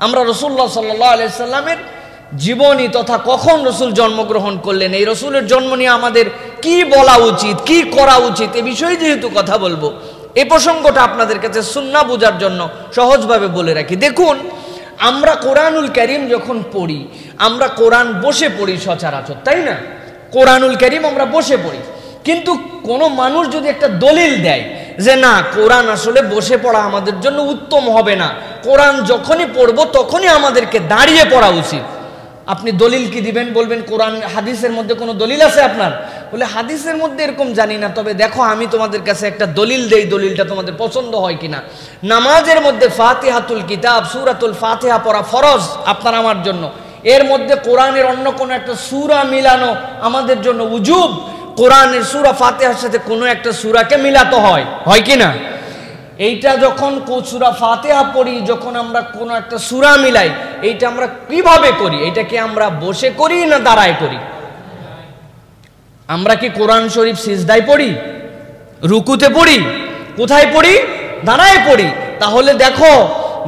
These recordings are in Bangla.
আমরা রাসূলুল্লাহ সাল্লাল্লাহু আলাইহি সাল্লামের জীবনী তথা কখন রসুল জন্মগ্রহণ করলেন, এই রসুলের জন্ম নিয়ে আমাদের কি বলা উচিত, কি করা উচিত, এ বিষয়ে যেহেতু কথা বলবো, এই প্রসঙ্গটা আপনাদের কাছে সুন্নাহ বোঝার জন্য সহজভাবে বলে রাখি। দেখুন, আমরা কোরআনুল কারীম যখন পড়ি, আমরা কোরআন বসে পড়ি সচরাচর, তাই না? কোরআনুল কারীম আমরা বসে পড়ি, কিন্তু কোনো মানুষ যদি একটা দলিল দেয় যে না, কোরআন আসলে বসে পড়া আমাদের জন্য উত্তম হবে না, কোরআন যখনই পড়বো তখনই আমাদেরকে দাঁড়িয়ে পড়া উচিত, আপনি দলিল কি দিবেন? বলবেন কোরআন হাদিসের মধ্যে কোনো দলিল আছে আপনার? বলে হাদিসের মধ্যে এরকম জানি না, তবে দেখো আমি তোমাদের কাছে একটা দলিল দেই, দলিলটা তোমাদের পছন্দ হয় কিনা। নামাজের মধ্যে ফাতিহাতুল কিতাব, সূরাতুল ফাতিহা পড়া ফরজ আপনার আমার জন্য, এর মধ্যে কোরআনের অন্য কোনো একটা সূরা মিলানো আমাদের জন্য উজুব। কোরআনের সূরা ফাতিহার সাথে কোনো একটা সূরাকে মিলাতে হয়, হয় কিনা? এইটা যখন সূরা ফাতিহা পড়ি, যখন আমরা কোনো একটা সূরা মিলাই, এইটা আমরা কিভাবে করি? এটা কি আমরা বসে করি না দাঁড়ায় করি? আমরা কি কোরআন শরীফ সিজদায় পড়ি, রুকুতে পড়ি, কোথায় পড়ি? দাঁড়ায় পড়ি। তাহলে দেখো,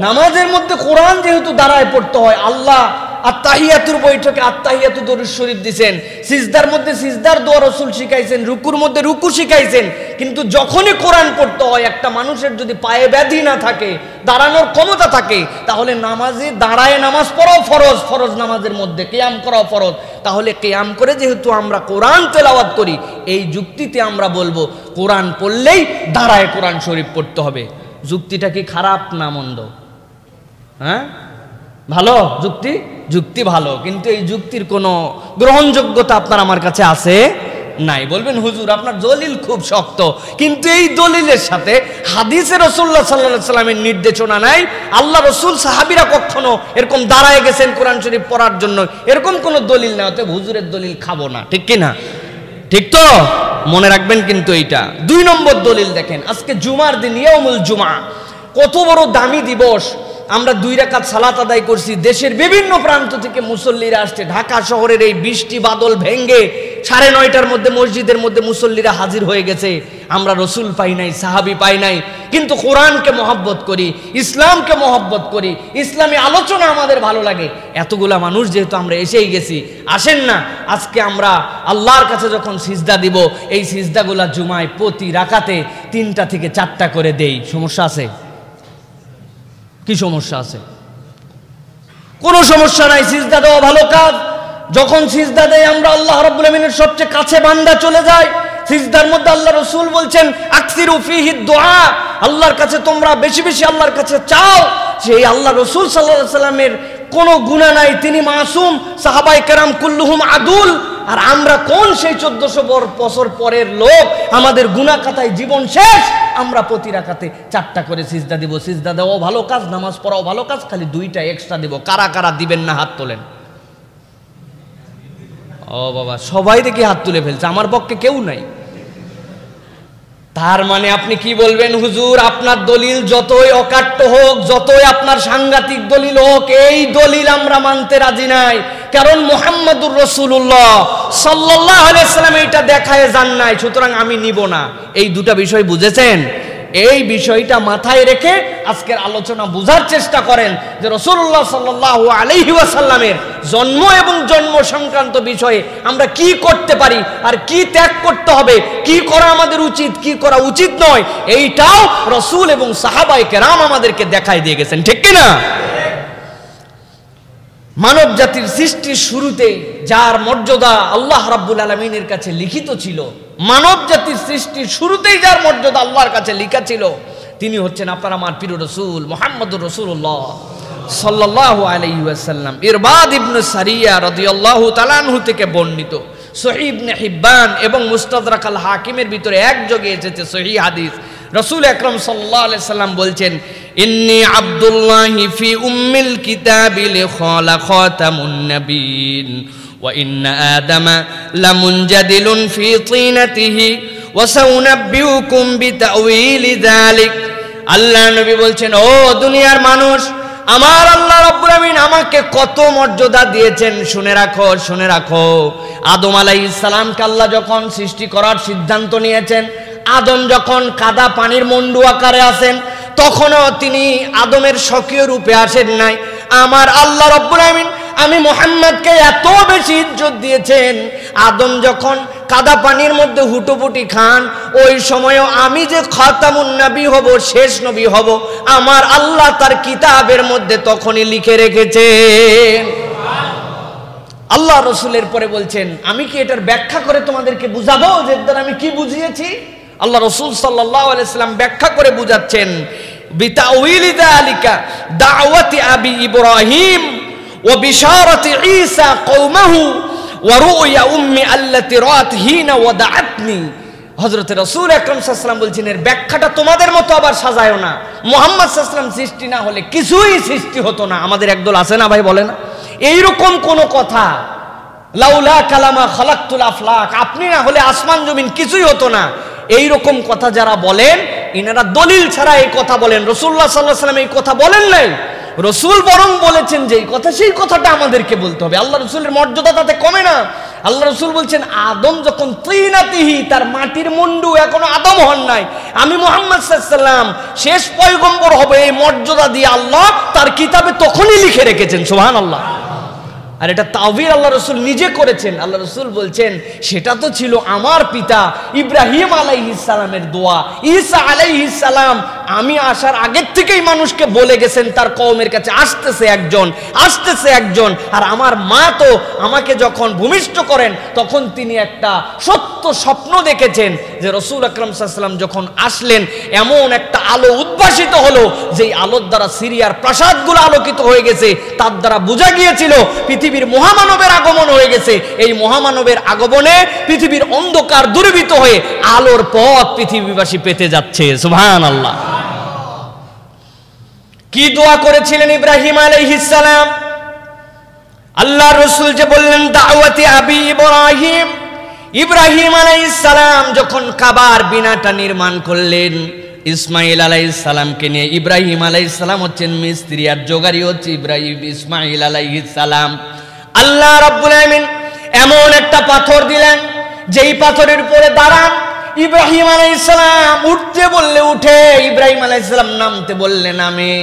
নামাজের মধ্যে কোরআন যেহেতু দাঁড়ায় পড়তে হয়, আল্লাহ আত্তাহিয়াতুর বৈঠকে আত্তাহিয়াতু দরুদ শরীফ দিয়েছেন, সিজদার মধ্যে সিজদার দোয়া রাসূল শিখাইছেন, রুকুর মধ্যে রুকু শিখাইছেন, কিন্তু যখনই কোরআন পড়তে হয়, একটা মানুষের যদি পায়ে ব্যাধি না থাকে, দাঁড়ানোর ক্ষমতা থাকে, তাহলে নামাজে দাঁড়ায় নামাজ পড়াও ফরজ, ফরজ নামাজের মধ্যে কিয়াম করাও ফরজ। তাহলে কিয়াম করে যেহেতু আমরা কোরআন তেলাওয়াত করি, এই যুক্তিতে আমরা বলবো কোরআন পড়লেই দাঁড়ায় কোরআন শরীফ পড়তে হবে। যুক্তিটা কি খারাপ না মন্দ? হ্যাঁ, ভালো যুক্তি, যুক্তি ভালো, কিন্তু এই যুক্তির কোনো গ্রহণযোগ্যতা আপনার আমার কাছে আছে নাই। বলবেন হুজুর আপনার দলিল খুব শক্ত, কিন্তু এই দলিলের সাথে হাদিসে রাসূলুল্লাহ সাল্লাল্লাহু আলাইহি সাল্লামের নির্দেশনা নাই, আল্লাহ রাসূল সাহাবীরা কখনো এরকম দাঁড়ায় গেছেন কোরআন শরীফ পড়ার জন্য, এরকম কোনো দলিল না, অতএব হুজুরের দলিল খাবো না, ঠিক কি না? ঠিক তো? মনে রাখবেন কিন্তু এইটা। 2 নম্বর দলিল দেখেন, আজকে জুমার দিন, ইয়াউমুল জুমআ, কত বড় দামি দিবস। আমরা 2 রাকাত সালাত আদায় করছি, দেশের বিভিন্ন প্রান্ত থেকে মুসল্লিরা আসছে, ঢাকা শহরের এই বৃষ্টি বাদল ভেঙ্গে 9:30টার মধ্যে মসজিদের মধ্যে মুসল্লিরা হাজির হয়ে গেছে। আমরা রসুল পাই নাই, সাহাবী পাই নাই, কিন্তু কোরআনকে মহব্বত করি, ইসলামকে মহব্বত করি, ইসলামী আলোচনা আমাদের ভালো লাগে। এতগুলা মানুষ যেহেতু আমরা এসেই গেছি, আসেন না আজকে আমরা আল্লাহর কাছে যখন সিজদা দিব, এই সিজদাগুলা জুমায় প্রতি রাকাতে 3টা থেকে 4টা করে দেই। সমস্যা আছে? কি সমস্যা আছে? কোনো সমস্যা নাই, সিজদা দেওয়া ভালো কাজ। যখন সিজদা দেই আমরা আল্লাহ রাব্বুল আমিনের সবচেয়ে কাছে বান্দা চলে যায়। সিজদার মধ্যে আল্লাহ রাসূল বলছেন আকসিরু ফিহি দুআ, আল্লাহর কাছে তোমরা বেশি বেশি আল্লাহর কাছে চাও। সেই আল্লাহ রাসূল সাল্লাল্লাহু আলাইহি সাল্লামের কোনো গুনাহ নাই, তিনি মাসুম, সাহাবায়ে কেরাম কুল্লুহুম আদুল। আর আমরা কোন সেই 1400 বছর পরের লোক, আমাদের গুনাহ খাতায় জীবন শেষ। আমরা প্রতি রাকাতে 4টা করে সিজদা দিব। সিজদা দেওয়াও ভালো কাজ, নামাজ পড়াও ভালো কাজ, খালি 2টা এক্সট্রা দিব। কারা কারা দিবেন না হাত তোলেন? ও বাবা, সবাই দেখি হাত তুলে ফেলছে, আমার পক্ষে কেউ নাই। তার মানে আপনি কি বলবেন, হুজুর আপনার দলিল যতই অকাট্য হোক, যতই আপনার সাংঘাতিক দলিল হোক, এই দলিল আমরা মানতে রাজি নাই, কারণ মুহাম্মদুর রাসূলুল্লাহ সাল্লাল্লাহু আলাইহি সাল্লাম এটা দেখায় যান নাই, সুতরাং আমি নিব না। এই 2টা বিষয় বুঝেছেন? এই বিষয়টা মাথায় রেখে আজকের আলোচনা বোঝার চেষ্টা করেন যে রাসূলুল্লাহ সাল্লাল্লাহু আলাইহি ওয়াসাল্লামের জন্ম এবং জন্ম সংক্রান্ত বিষয়ে আমরা কি করতে পারি আর কি ত্যাগ করতে হবে, কি করা আমাদের উচিত, কি করা উচিত নয়, এইটাও রাসূল এবং সাহাবায়ে কেরাম আমাদেরকে দেখায় দিয়ে গেছেন, ঠিক কি না? মানব জাতির সৃষ্টির শুরুতে যার মর্যাদা আল্লাহ রাব্বুল আলামিনের কাছে লিখিত ছিল, মানব জাতির সৃষ্টির শুরুতেই যার মর্যাদা আল্লাহর কাছে লেখা ছিল, তিনি হচ্ছেন আপনার আমার প্রিয় রাসূল মুহাম্মদুর রাসূলুল্লাহ সাল্লাল্লাহু আলাইহি ওয়াসাল্লাম। ইরবাদ ইবনে সারিয়া রাদিয়াল্লাহু তাআলা আনহু থেকে বর্ণিত, সহিহ ইবনে হিব্বান এবং মুস্তাদরাক আল হাকিমের ভিতরে একযোগে এসেছে সহিহ হাদিস। রাসূল আকরাম সাল্লাল্লাহু আলাইহি সাল্লাম বলছেন, ইন্নী আব্দুল্লাহি ফি উম্মিল কিতাবি লিখালা খাতামুন নাবিয়্যিন ওয়া ইন্না আদামা লামুনজাদিলুন ফি তিনাতিহি ওয়া সাউনাব্বিউকুম বিতাউইলি যালিক। আল্লাহ নবী বলছেন, ও দুনিয়ার মানুষ, আমার আল্লাহ রাব্বুল আমিন আমাকে কত মর্যাদা দিয়েছেন শুনে রাখো, শুনে রাখো। আদম আলাইহিস সালামকে আল্লাহ যখন সৃষ্টি করার সিদ্ধান্ত নিয়েছেন, আদম যখন কাদা পানির মন্ডু আকারে আছেন, তখনও তিনি আদমের স্বকীয় রূপে আসেন নাই। আমার আল্লাহ রাব্বুল আলামিন আমি মুহাম্মদকে এত বেশি ইজ্জত দিয়েছেন, আদম যখন কাদা পানির মধ্যে হুটোপুটি খান, ওই সময়ও আমি যে খাতামুন নবী হব, শেষ নবী হব, আমার আল্লাহ তার কিতাবের মধ্যে তখনই লিখে রেখেছেন। আল্লাহ রসুলের পরে বলছেন, আমি কি এটার ব্যাখ্যা করে তোমাদেরকে বুঝাবো যে দ্বারা আমি কি বুঝিয়েছি? আল্লাহ রসুল সাল্লাল্লাহু আলাইহি সাল্লাম ব্যাখ্যা করে বুঝাচ্ছেন, বিতাউইলি যালিকা দাওয়াতি আবি ইব্রাহিম ওয়া বিশারাতি ঈসা কওমাহু ওয়া রুয়া উম্মি আল্লাতী রাত হিনা ওয়াদাআতনি। হযরত রাসূল আকরাম সাল্লাল্লাহু আলাইহি ওয়াসাল্লাম বলছেন, এর ব্যাখ্যাটা তোমাদের মতো আবার সাজায়ও না। মুহাম্মদ সাল্লাল্লাহু আলাইহি ওয়াসাল্লাম সৃষ্টি না হলে কিছুই সৃষ্টি হতো না। আমাদের একদল আছে না ভাই, বলে না এইরকম কোন কথা, লাউলা কালামা খালাকতুল আফলাক, আপনি না হলে আসমান জমিন কিছুই হতো না, এইরকম কথা যারা বলেন ইনারা দলিল ছাড়া এই কথা বলেন। রাসূলুল্লাহ সাল্লাল্লাহু আলাইহি ওয়াসাল্লাম এই কথা বলেন নাই, রসুল বরং বলেছেন যে এই কথা, সেই কথাটা আমাদেরকে বলতে হবে। আল্লাহ রসুলের মর্যাদা তাতে কমে না। আল্লাহ রসুল বলছেন, আদম যখন তৃণাতিহি, তার মাটির মুন্ডু, এখনো আদম হন নাই, আমি মুহাম্মদ সাল্লাল্লাহু আলাইহি ওয়াসাল্লাম শেষ পয়গম্বর হবে, এই মর্যাদা দিয়ে আল্লাহ তার কিতাবে তখনই লিখে রেখেছেন। সুবহানাল্লাহ। আর এটা তাওবীর আল্লাহ রসুল নিজে করেছেন। আল্লাহ রসুল বলছেন, সেটা তো ছিল আমার পিতা ইব্রাহিম আলাইহিস সালামের দোয়া। ঈসা আলাইহিস সালাম আমি আসার আগের থেকেই মানুষকে বলে গেছেন তার কওমের কাছে আসতেছে একজন, আসতেছে একজন। আর আমার মা তো আমাকে যখন ভূমিষ্ঠ করেন তখন তিনি একটা সত্য স্বপ্ন দেখেছেন যে রাসূল আকরাম সাল্লাল্লাহু আলাইহি ওয়াসাল্লাম যখন আসলেন এমন একটা আলো উদ্ভাসিত হলো, যেই আলোর দ্বারা সিরিয়ার প্রাসাদগুলো আলোকিত হয়ে গেছে। তার দ্বারা বোঝা গিয়েছিল পৃথিবীর মহামানবের আগমন হয়ে গেছে। এই মহামানবের আগমনে পৃথিবীর অন্ধকার দূরীভূত হয়ে আলোর পথ পৃথিবীবাসী পেতে যাচ্ছে। সুবহানাল্লাহ। কি দোয়া করেছিলেন ইব্রাহিম আলাইহিস সালাম? আল্লাহ রাসূল যে বললেন, দাওয়াতি আবি ইব্রাহিম। ইব্রাহিম আলাইহিস সালাম যখন কাবার বিনাটা নির্মাণ করলেন, ইসমাইল আলাইহিস সালামকে নিয়ে, ইব্রাহিম আলাইহিস সালাম হচ্ছেন মিস্ত্রি আর জোগাড়ি হচ্ছে ইসমাইল আলাইহিস সালাম। আল্লাহ রাব্বুল আলামিন এমন একটা পাথর দিলেন, যেই পাথরের উপরে দাঁড়ান। ইব্রাহিম আলাইহিস সালাম উঠতে বললে উঠে, ইব্রাহিম আলাইহিস সালাম নামতে বললে নামে।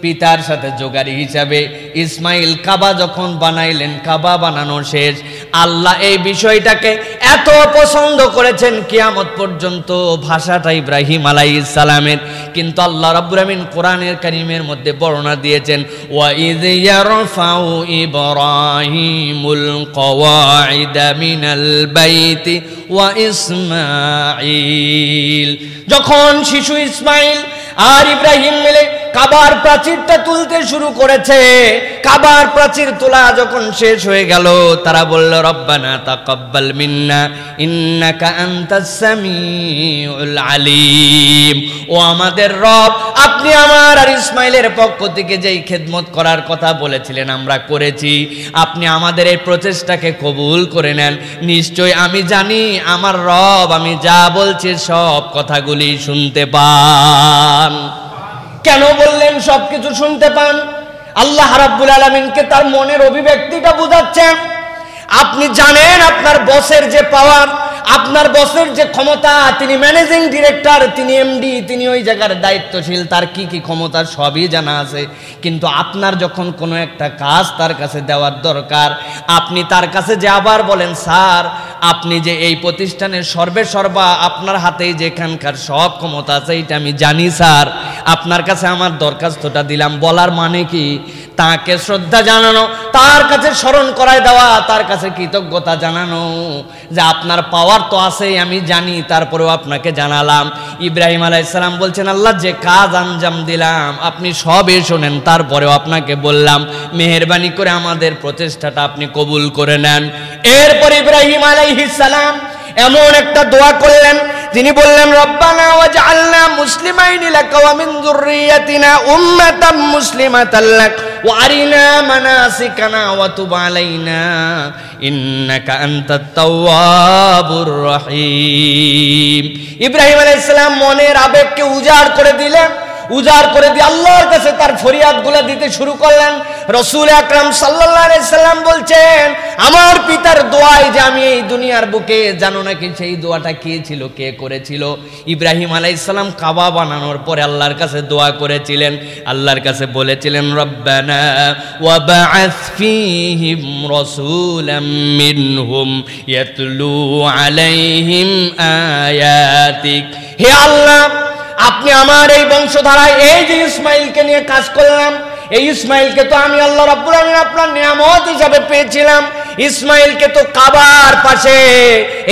পিতার সাথে জোগাড়ি হিসাবে ইসমাইল কাবা যখন বানাইলেন, কাবা বানানো শেষ। আল্লাহ এই বিষয়টাকে এত পছন্দ করেছেন কিয়ামত পর্যন্ত, ভাষাটা ইব্রাহিম আলাইহিস সালামের। কিন্তু আল্লাহ রাব্বুল আমিন কোরআনের কারীমের মধ্যে বর্ণনা দিয়েছেন, ওয়া ইয ইয়ারফাউ ইব্রাহিমুল কওয়াইদা মিনাল বাইতি ওয়া ইসমাঈল। যখন শিশু ইসমাইল আর ইব্রাহিম মিলে কাবার প্রাচীরটা তুলতে শুরু করেছে, কাবার প্রাচীর তোলা যখন শেষ হয়ে গেল, তারা বলল, রব্বানা তাকাব্বাল মিন্না ইন্নাকা আনতাস সামিউল আলিম। ও আমাদের রব, আপনি আমার আর ইসমাইলের পক্ষ থেকে যেই খেদমত করার কথা বলেছিলেন আমরা করেছি, আপনি আমাদের এই প্রচেষ্টাকে কবুল করে নেন। নিশ্চয় আমি জানি আমার রব আমি যা বলছি সব কথাগুলি শুনতে পান। কেন বললেন সবকিছু শুনতে পান? আল্লাহ রাব্বুল আলামিনকে তার মনের অভিব্যক্তিটা বুঝাচ্ছেন। আপনি জানেন আপনার বসের যে পাওয়ার, আপনার বসের যে ক্ষমতা, তিনি ম্যানেজিং ডিরেক্টর, তিনি এমডি, তিনি ওই জায়গার দায়িত্বশীল, তার কি কি ক্ষমতা সবই জানা আছে। কিন্তু আপনার যখন কোনো একটা কাজ তার কাছে দেওয়ার দরকার, আপনি তার কাছে যে আবার বলেন, স্যার আপনি যে এই প্রতিষ্ঠানের সর্বেসর্বা, আপনার হাতেই যেখানকার সব ক্ষমতা আছে এটা আমি জানি স্যার, আপনার কাছে আমার দরখাস্তটা দিলাম। বলার মানে কি? তাকে শ্রদ্ধা জানানো, তার কাছে স্মরণ করায় দেওয়া, তার কাছে কৃতজ্ঞতা জানানো যে আপনার পাওয়ার তো আছে আমি জানি, তারপরেও আপনাকে জানালাম। ইব্রাহিম আলাইহিস সালাম বলছেন, আল্লাহ যে কাজ আঞ্জাম দিলাম আপনি সবই শোনেন, তারপরেও আপনাকে বললাম মেহেরবানি করে আমাদের প্রচেষ্টাটা আপনি কবুল করে নেন। এরপর ইব্রাহিম আলাইহিস সালাম এমন একটা দোয়া করলেন, তিনি বললেন, রব্বানা ওয়াজআলনা মুসলিমাইনি লাকা ওয়া মিন যুররিয়াতিনা উম্মাতাম মুসলিমাতাল লাক ওয়া আরিনা মানাসিকানা ওয়া তুব আলাইনা ইন্নাকা আনতাত তাওয়াবুর রহিম। ইব্রাহিম আলাইহিস সালাম মনের আবেগকে উজাড় করে দিলেন। উজাড় করে দিয়ে আল্লাহর কাছে তার ফরিয়াদগুলো দিতে শুরু করলেন। রাসূল আকরাম সাল্লাল্লাহু আলাইহি সাল্লাম বলছেন, আমার পিতার দোয়ায় যে আমি এই দুনিয়ার বুকে, জানো নাকি সেই দোয়াটা কে ছিল, কে করেছিল? ইব্রাহিম আলাইহিস সালাম কাবা বানানোর পরে আল্লাহর কাছে দোয়া করেছিলেন, আল্লাহর কাছে বলেছিলেন, রব্বানা ওয়া বা'আস ফীহিম রাসূলাম মিনহুম ইয়াতলু আলাইহিম আয়াতিক। হে আল্লাহ, আপনি আমার এই বংশধারায় এই যে ইসমাইলকে নিয়ে কাজ করলাম, এই ইসমাইলকে তো আমি আল্লাহ রাব্বুল আলামিন আপনার নিয়ামত হিসাবে পেয়েছিলাম। ইসমাইলকে তো কাবার পাশে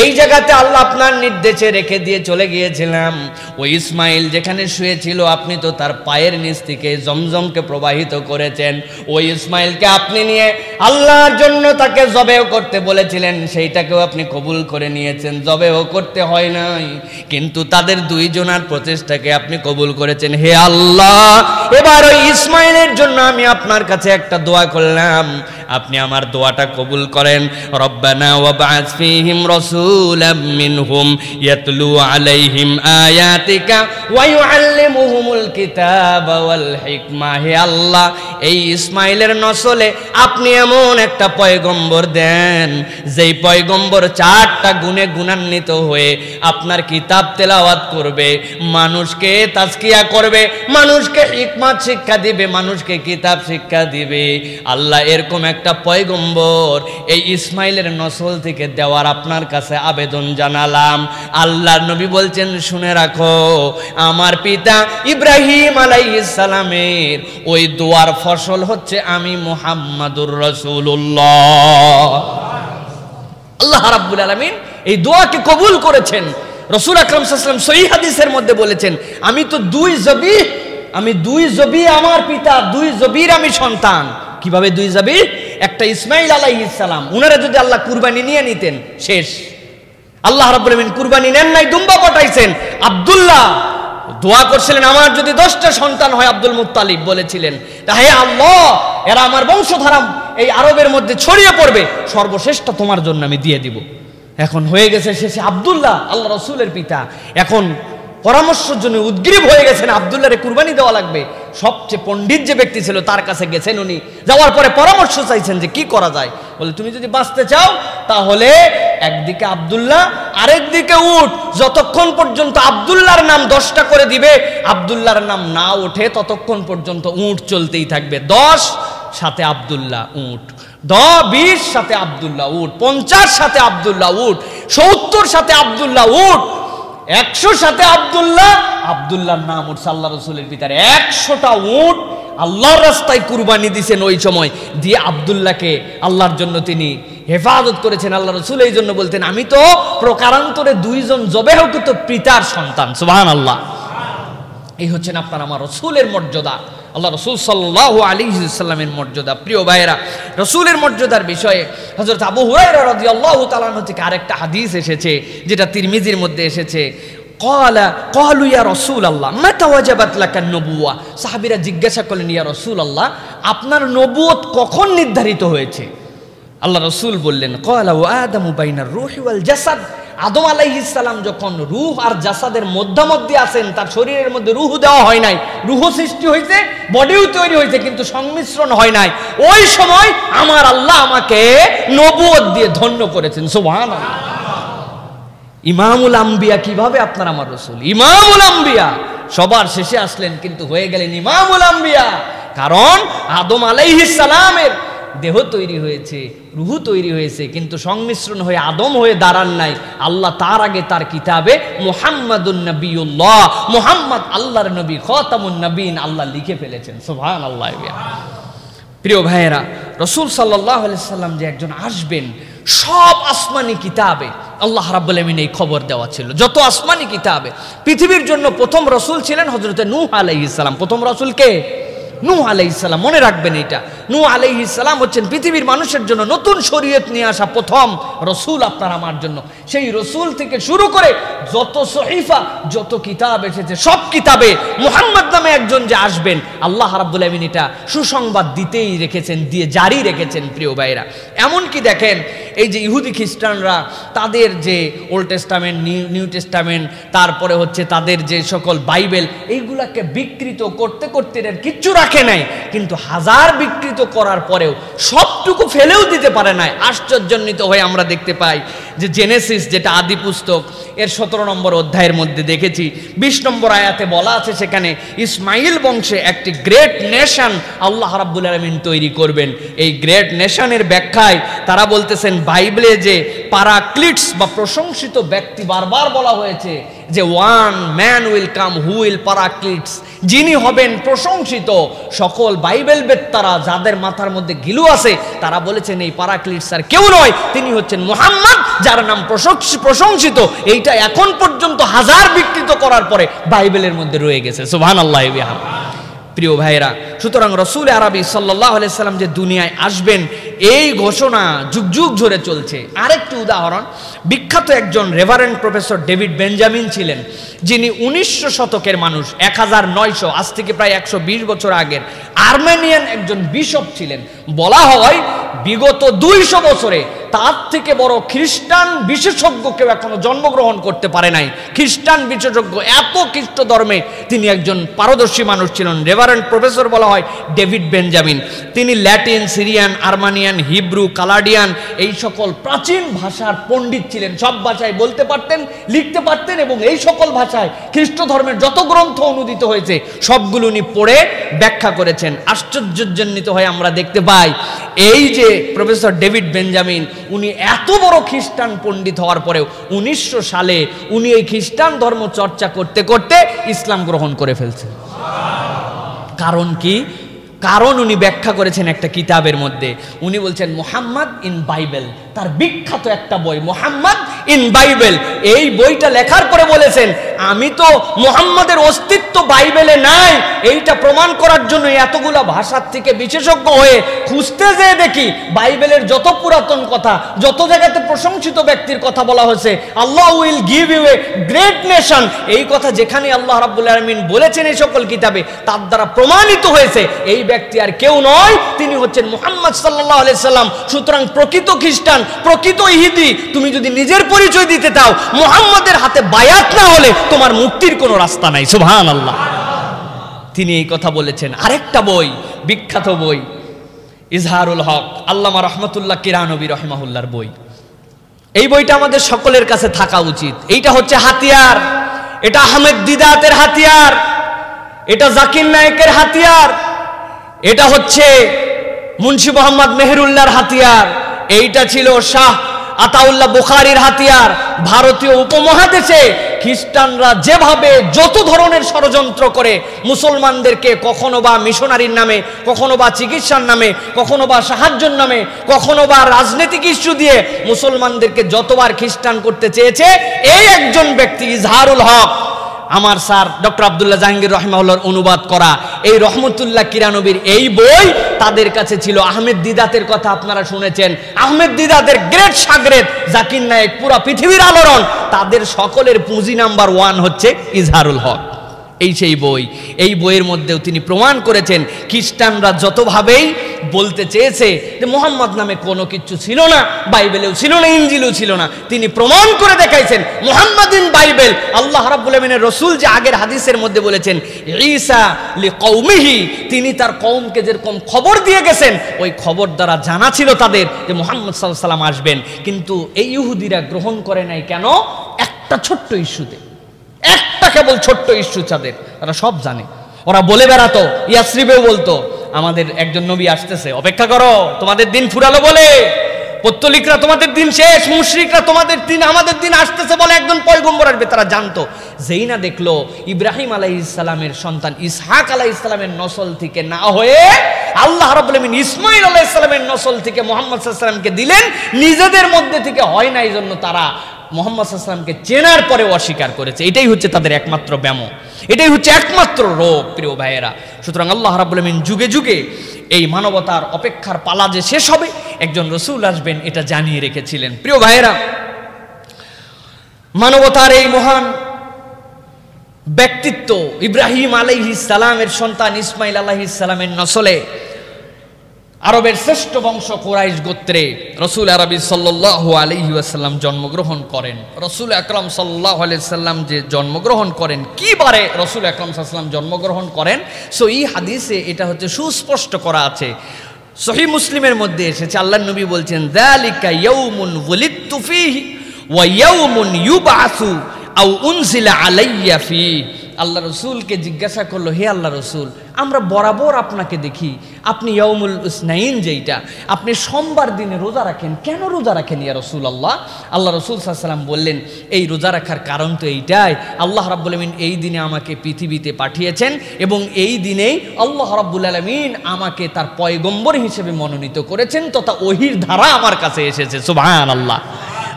এই জায়গাতে আল্লাহ আপনার নির্দেশে রেখে দিয়ে চলে গিয়েছিলাম। ওই ইসমাইল যেখানে শুয়েছিল আপনি তো তার পায়ের নিচ থেকে জমজমকে প্রবাহিত করেছেন। ওই ইসমাইলকে আপনি নিয়ে আল্লাহর জন্য তাকে জবেহ করতে বলেছিলেন, সেইটাকেও আপনি কবুল করে নিয়েছেন, জবেহ করতে হয় নাই, কিন্তু তাদের দুইজনের প্রচেষ্টাকে আপনি কবুল করেছেন। হে আল্লাহ, এবার ওই ইসমাইলের জন্য আমি আপনার কাছে একটা দোয়া করলাম, আপনি আমার দোয়াটা কবুল করেন। রব্বানা ওয়া বা'আস ফীহিম রাসূলাম মিনহুম ইয়াতলু আলাইহিম আয়াতিকা ওয়া ইউআল্লিমুহুমুল কিতাবা ওয়াল হিকমা। হে আল্লাহ, এই ইসমাইলের নসলে আপনি এমন একটা পয়গম্বর দেন, যেই পয়গম্বর 4টা গুণে গুণান্বিত হয়ে আপনার কিতাব তেলাওয়াত করবে, মানুষকে তাজকিয়া করবে, মানুষকে হিকমত শিক্ষা দিবে, মানুষকে কিতাব শিক্ষা দিবে। আল্লাহ, এরকম একটা পয়গম্বর এই ইসমাইলের নসল থেকে দেওয়ার আপনার কাছে আবেদন জানালাম। আল্লাহর নবী বলছেন, শুনে রাখো, আমার পিতা ইব্রাহিম আলাইহিস সালামের ওই দোয়ার ফসল হচ্ছে আমি মুহাম্মাদুর রাসূলুল্লাহ। আল্লাহ রাব্বুল আলামিন এই দোয়াকে কবুল করেছেন। রাসূল আকরাম সাল্লাল্লাহু আলাইহি ওয়াসাল্লাম সহিহ হাদিসের মধ্যে বলেছেন, আমি তো দুই জবি আমার পিতা, দুই জবির আমি সন্তান। কিভাবে দুই জবি? একটা ইসমাইল আলাইহিস সালাম, উনারা যদি আল্লাহ কুরবানি নিয়ে নিতেন, শেষ। আল্লাহ রাব্বুল আলামিন কুরবানি নেন নাই, দুম্বা পাঠাইছেন। আব্দুল্লাহ দোয়া করছিলেন, আমার যদি 10টা সন্তান হয়, আব্দুল মুত্তালিব বলেছিলেন, হে আল্লাহ, এরা আমার বংশধারা এই আরবের মধ্যে ছড়িয়ে পড়বে, সর্বশ্রেষ্ঠ তোমার জন্য আমি দিয়ে দিব। এখন হয়ে গেছে শেষে আব্দুল্লাহ, আল্লাহ রাসূলের পিতা, এখন পরামর্শের জন্য উদ্গ্রীব হয়ে গেছেন, আব্দুল্লাহরে কুরবানি দেওয়া লাগবে। সবচেয়ে পণ্ডিত যে ব্যক্তি ছিল তার কাছে গেছেন উনি, যাওয়ার পরে পরামর্শ চাইছেন যে কি করা যায়। বলে, তুমি যদি বাঁচতে চাও তাহলে একদিকে আব্দুল্লাহ, আরেকদিকে উট, যতক্ষণ পর্যন্ত আব্দুল্লাহর নাম 10টা করে দিবে, আব্দুল্লাহর নাম না ওঠে ততক্ষণ পর্যন্ত উট চলতেই থাকবে। 10 সাথে আব্দুল্লাহ উট, 20 সাথে আব্দুল্লাহ উট, 50 সাথে আব্দুল্লাহ উট, 70 সাথে আব্দুল্লাহ উট, 100 সাথে আব্দুল্লাহ, আব্দুল্লাহর নাম উঠছে আল্লাহ রাসূলের পিতার। 100টা উট আল্লাহর রাস্তায় কুরবানি দিয়েছেন ওই সময়, দিয়ে আব্দুল্লাহকে আল্লাহর জন্য তিনি হেফাজত করেছেন। আল্লাহ রাসূল এই জন্য বলতেন, আমি তো প্রকারান্তরে 2 জন জবেহকৃত পিতার সন্তান। সুবহানাল্লাহ। এই হচ্ছেন আপনার আমার রাসূলের মর্যাদা, আল্লাহ রাসূল সাল্লাল্লাহু আলাইহি ওয়াসাল্লামের মর্যাদা। প্রিয় ভাইয়েরা, রাসূলের মর্যাদার বিষয়ে হযরত আবু হুরায়রা রাদিয়াল্লাহু তাআলা আনহু থেকে আরেকটা হাদিস এসেছে, যেটা তিরমিজির মধ্যে এসেছে। ক্বালু ইয়া রাসূলাল্লাহ মাতা ওয়াজাবাত লাকা নবুওয়া। সাহাবীরা জিজ্ঞাসা করলেন, ইয়া রাসূলুল্লাহ, আপনার নবুয়ত কখন নির্ধারিত হয়েছে? আল্লাহ রাসূল বললেন, ক্বালা ওয়া আদামু বাইনার রূহি ওয়াল জাসাদ। আদম আলাইহিস সালাম যখন রূহ আর জাসাদের মধ্যে আছেন, তার শরীরের মধ্যে রূহ দেওয়া হয় নাই, রূহ সৃষ্টি হয়েছে, বডিও তৈরি হয়েছে, কিন্তু সংমিশ্রণ হয় নাই, ওই সময় আমার আল্লাহ আমাকে নবুয়ত দিয়ে ধন্য করেছেন। সুবহানাল্লাহ। ইমামুল আম্বিয়া কিভাবে আপনার আমার রাসূল ইমামুল আম্বিয়া, সবার শেষে আসলেন কিন্তু হয়ে গেলেন ইমামুল আম্বিয়া। কারণ আদম আলাইহিস সালামের দেহ তৈরি হয়েছে, রূহ তৈরি হয়েছে, কিন্তু সংমিশ্রণ হয়ে আদম হয়ে দাঁড়ান নাই। আল্লাহ তার আগে তার কিতাবে মুহাম্মাদুন নবিয়ুল্লাহ, মুহাম্মদ আল্লাহর নবী, খাতামুন নবীন আল্লাহ লিখে ফেলেছেন। সুবহানাল্লাহ। প্রিয় ভাইয়েরা, রাসূল সাল্লাল্লাহু আলাইহি সাল্লাম যে একজন আসবেন, সব আসমানি কিতাবে আল্লাহ রাব্বুল আলামিন এই খবর দেওয়া ছিল। যত আসমানি কিতাবে পৃথিবীর জন্য প্রথম রাসূল ছিলেন হযরত নূহ আলাইহিস সালাম। প্রথম রাসূল কে? নূহ আলাইহিস সালাম। মনে রাখবেন এটা, নূহ আলাইহিস সালাম হচ্ছেন পৃথিবীর মানুষের জন্য নতুন শরীয়ত নিয়ে আসা প্রথম রসুল আপনার আমার জন্য। সেই রসুল থেকে শুরু করে যত সহিফা, যত কিতাব এসেছে, সব কিতাবে মুহাম্মদ নামে একজন যে আসবেন, আল্লাহ রাব্বুল আলামিন এটা সুসংবাদ দিতেই রেখেছেন, দিয়ে জারি রেখেছেন। প্রিয় ভাইরা, এমনকি দেখেন এই যে ইহুদি খ্রিস্টানরা তাদের যে ওল্ড টেস্টামেন্ট, নিউ টেস্টামেন্ট, তারপরে হচ্ছে তাদের যে সকল বাইবেল, এইগুলাকে বিকৃত করতে করতে এর কিচ্ছু রাখে নাই, কিন্তু হাজার বিকৃত করার পরেও সবটুকু ফেলেও দিতে পারে নাই। আশ্চর্যান্বিত হয়ে আমরা দেখতে পাই যে জেনেসিস, যেটা আদি পুস্তক, এর 17 নম্বর অধ্যায়ের মধ্যে দেখেছি 20 নম্বর আয়াতে বলা আছে, সেখানে ইসমাইল বংশে একটি গ্রেট নেশন আল্লাহ রাব্বুল আলামিন তৈরি করবেন। এই গ্রেট নেশনের ব্যাখ্যায় তারা বলতেছেন, বাইবেলে যে পারাক্লিটস বা প্রশংসিত ব্যক্তি বারবার বলা হয়েছে যে one man will come who will paraclete, যিনি হবেন প্রশংসিত। সকল বাইবেল বেত্তারা যাদের মাথার মধ্যে গিলু আছে তারা বলেছেন এই পারাক্লিটস আর কেউ নয়, তিনি হচ্ছেন মুহাম্মদ, যার নাম প্রশংসিত। এইটা এখন পর্যন্ত হাজার বিকৃত করার পরে বাইবেলের মধ্যে রয়ে গেছে। সুবহানাল্লাহ। প্রিয় ভাইরা, সুতরাং রসুল আরবি সাল্লাল্লাহু আলাইহি সাল্লাম যে দুনিয়ায় আসবেন, এই ঘোষণা যুগ যুগ ধরে চলছে। আরেকটি উদাহরণ, বিখ্যাত একজন রেভারেন্ড প্রফেসর ডেভিড বেঞ্জামিন ছিলেন, যিনি 1900 শতকের মানুষ, 1900, আজ থেকে প্রায় 120 বছর আগের আর্মেনিয়ান একজন বিশপ ছিলেন। বলা হয় বিগত 200 বছরে তার থেকে বড় খ্রিস্টান বিশেষজ্ঞ কেউ এখনো জন্মগ্রহণ করতে পারে নাই। খ্রিস্টান বিশেষজ্ঞ, এত খ্রিস্ট ধর্মে তিনি একজন পারদর্শী মানুষ ছিলেন। রেভারেন্ড প্রফেসর বলা হয় ডেভিড বেঞ্জামিন। তিনি ল্যাটিন, সিরিয়ান, আর্মানিয়ান, হিব্রু, কালাডিয়ান, এই সকল প্রাচীন ভাষার পণ্ডিত ছিলেন। সব ভাষায় বলতে পারতেন, লিখতে পারতেন, এবং এই সকল ভাষায় খ্রিস্ট ধর্মের যত গ্রন্থ অনুদিত হয়েছে সবগুলো উনি পড়ে ব্যাখ্যা করেছেন। আশ্চর্যজনিত হয়ে আমরা দেখতে পাই এই যে প্রফেসর ডেভিড বেঞ্জামিন, উনি এত বড় খ্রিস্টান পণ্ডিত হওয়ার পরেও 1900 সালে উনি এই খ্রিস্টান ধর্ম চর্চা করতে করতে ইসলাম গ্রহণ করে ফেলছেন। কারণ কি? কারণ উনি ব্যাখ্যা করেছেন একটা কিতাবের মধ্যে। উনি বলছেন মুহাম্মদ ইন বাইবেল, তার বিখ্যাত একটা বই মুহাম্মদ ইন বাইবেল। এই বইটা লেখার পরে বলেছেন, আমি তো মুহাম্মদের অস্তিত্ব বাইবেলে নাই, এইটা প্রমাণ করার জন্য এতগুলা ভাষার থেকে বিশেষজ্ঞ হয়ে খুঁজতে যেয়ে দেখি বাইবেলের যত পুরাতন কথা, যত জায়গাতে প্রশংসিত ব্যক্তির কথা বলা হয়েছে, Allah will give you a great nation, এই কথা যেখানে আল্লাহ রাব্বুল আলামিন বলেছেন এই সকল কিতাবে, তার দ্বারা প্রমাণিত হয়েছে এই ব্যক্তি আর কেউ নয়, তিনি হচ্ছেন মুহাম্মদ সাল্লাল্লাহু আলাইহি সাল্লাম। সুতরাং প্রকৃত খ্রিস্টান, প্রকৃত ইহুদি, তুমি যদি নিজের পরিচয় দিতে চাও, মুহাম্মদের হাতে বায়াত না হলে তোমার মুক্তির কোনো রাস্তা নাই। সুবহানাল্লাহ। তিনি এই কথা বলেছেন। আরেকটা বই, বিখ্যাত বই ইজহারুল হক, আল্লামা রহমতুল্লাহ কিরানবী রহিমাহুল্লাহর বই। এই বইটা আমাদের সকলের কাছে থাকা উচিত। এইটা হচ্ছে হাতিয়ার, এটা আহমেদ দিদাতের হাতিয়ার, এটা জাকির নায়েকের হাতিয়ার, এটা হচ্ছে মুন্সি মোহাম্মদ মেহেরুল্লাহর হাতিয়ার, এইটা ছিল শাহ আতাউল্লাহ বুখারীর হাতিয়ার। ভারতীয় উপমহাদেশে খ্রিস্টানরা যেভাবে যত ধরনের ষড়যন্ত্র করে মুসলমানদেরকে, কখনো বা মিশনারির নামে, কখনো বা চিকিৎসার নামে, কখনো বা সাহায্যের নামে, কখনো বা রাজনৈতিক ইস্যু দিয়ে মুসলমানদেরকে যতবার খ্রিস্টান করতে চেয়েছে, এই একজন ব্যক্তি ইজহারুল হক, আমার স্যার ডক্টর আব্দুল্লাহ জাহাঙ্গীর রহিমাহুল্লাহর অনুবাদ করা এই রহমতুল্লাহ কিরানবীর এই বই তাদের কাছে ছিল। আহমেদ দিদাতের কথা আপনারা শুনেছেন, আহমেদ দিদাতের গ্রেট শাগরেদ জাকির নায়েক, পুরা পৃথিবীর আলোড়ন, তাদের সকলের পুঁজি নাম্বার 1 হচ্ছে ইজহারুল হক। এই সেই বই। এই বইয়ের মধ্যেও তিনি প্রমাণ করেছেন খ্রিস্টানরা যতভাবেই বলতে চেয়েছে যে মুহাম্মদ নামে কোনো কিছু ছিল না, বাইবেলেও ছিল না, ইনজিলেও ছিল না, তিনি প্রমাণ করে দেখাইছেন মুহাম্মদ ইন বাইবেল। আল্লাহ রাব্বুল আলামিনের রাসূল যে আগের হাদিসের মধ্যে বলেছেন ঈসা লিকওমিহি, তিনি তার কওমকে যেরকম খবর দিয়ে গেছেন, ওই খবর দ্বারা জানা ছিল তাদের যে মুহাম্মদ সাল্লাল্লাহু আলাইহি সাল্লাম আসবেন। কিন্তু এই ইহুদিরা গ্রহণ করে নাই কেন? একটা ছোট্ট ইস্যুতে, একটা কেবল ছোট্ট ইস্যু তাদের, তারা সব জানে। ওরা বলে বেড়াতো, ইয়াসরিবেও বলতো আমাদের একজন নবী আসতেছে, অপেক্ষা করো, তোমাদের দিন ফুরালো বলে, পত্তলিকরা তোমাদের দিন শেষ, মুশরিকরা তোমাদের দিন, আমাদের দিন আসতেছে বলে একজন পয়গম্বর আসবে। তারা জানতো। যেই না দেখলো ইব্রাহিম আলাইহিস সালামের সন্তান ইসহাক আলাইহিস সালামের নসল থেকে না হয়ে আল্লাহ রাব্বুল আলামিন ইসমাঈল আলাইহিস সালামের নসল থেকে মুহাম্মদ সাল্লাল্লাহু আলাইহি ওয়াসাল্লামকে দিলেন, নিজেদের মধ্যে থেকে হয় না, এই জন্য তারা মুহাম্মদ সাল্লাল্লাহু আলাইহি ওয়াসাল্লামকে চেনার পরে অস্বীকার করেছে। এটাই হচ্ছে তাদের একমাত্র ব্যামো, এটাই হচ্ছে একমাত্র রোগ প্রিয় ভাইয়েরা। সুতরাং আল্লাহ রাব্বুল আলামিন যুগে যুগে এই মানবতার অপেক্ষার পালা যে শেষ হবে, একজন রসুল আসবেন, এটা জানিয়ে রেখেছিলেন। প্রিয় ভাইয়েরা, মানবতার এই মহান ব্যক্তিত্ব ইব্রাহিম আলাইহিস সালামের সন্তান ইসমাইল আলাইহিস সালামের নসলে আরবের শ্রেষ্ঠ বংশ কুরাইশ গোত্রে রসুল আরবি সাল্লাল্লাহু আলাইহি ওয়াসাল্লাম জন্মগ্রহণ করেন। রসুল আকরাম সাল্লাল্লাহু আলাইহি ওয়াসাল্লাম যে জন্মগ্রহণ করেন, কি বারে রসুল আকরাম সাল্লাল্লাহু আলাইহি ওয়াসাল্লাম জন্মগ্রহণ করেন, সো এই হাদিসে এটা হচ্ছে সুস্পষ্ট করা আছে। সহিহ মুসলিমের মধ্যে এসেছে, আল্লাহর নবী বলছেন, যালিকা ইয়াউমুন ওয়ালিদতু ফীহি ওয়া ইয়াউমুন ইউবআসু আও উনজিলা আলাইয়া ফীহি। আল্লাহ রসুলকে জিজ্ঞাসা করলো, হে আল্লাহ রসুল, আমরা বরাবর আপনাকে দেখি আপনি ইয়াউমুল ইসনাইন, যেইটা আপনি সোমবার দিনে রোজা রাখেন, কেন রোজা রাখেন ইয়া রসুল আল্লাহ? আল্লাহ রসুল সাল্লাল্লাহু আলাইহি ওয়াসাল্লাম বললেন, এই রোজা রাখার কারণ তো এইটাই, আল্লাহ রাব্বুল আলামিন এই দিনে আমাকে পৃথিবীতে পাঠিয়েছেন এবং এই দিনেই আল্লাহ রাব্বুল আলামিন আমাকে তার পয়গম্বর হিসেবে মনোনীত করেছেন, তথা ওহীর ধারা আমার কাছে এসেছে। সুবহানাল্লাহ।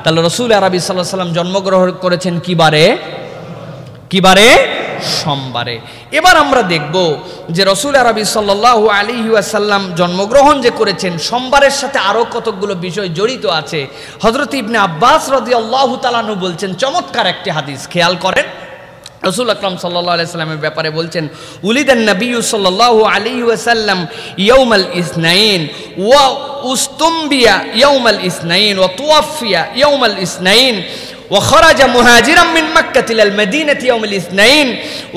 তাহলে রসুল আরবি সাল্লাল্লাহু আলাইহি ওয়াসাল্লাম জন্মগ্রহণ করেছেন কি বারে? কি বারে? সোমবারে। এবার আমরা দেখব যে রসুল আরবি সাল্লাল্লাহু আলাইহি ওয়াসাল্লাম জন্মগ্রহণ যে করেছেন, সোমবারের সাথে আরো কতগুলো বিষয় জড়িত আছে। হযরত ইবনে আব্বাস রাদিয়াল্লাহু তাআলা আনহু বলছেন, চমৎকার একটি হাদিস, খেয়াল করেন। রসুল আকরাম সাল্লাল্লাহু আলাইহি ওয়াসাল্লামের ব্যাপারে বলছেন, উলিদান নবিয়্যু সাল্লাল্লাহু আলাইহি ওয়াসাল্লাম ইয়াউমাল ইসনাইন ওয়া উস্তুমবিয়া ইয়াউমাল ইসনাইন ওয়া তুওয়াফিয়া ইয়াউমাল ইসনাইন وخرج مهاجرا من مكة إلى المدينة يوم الاثنين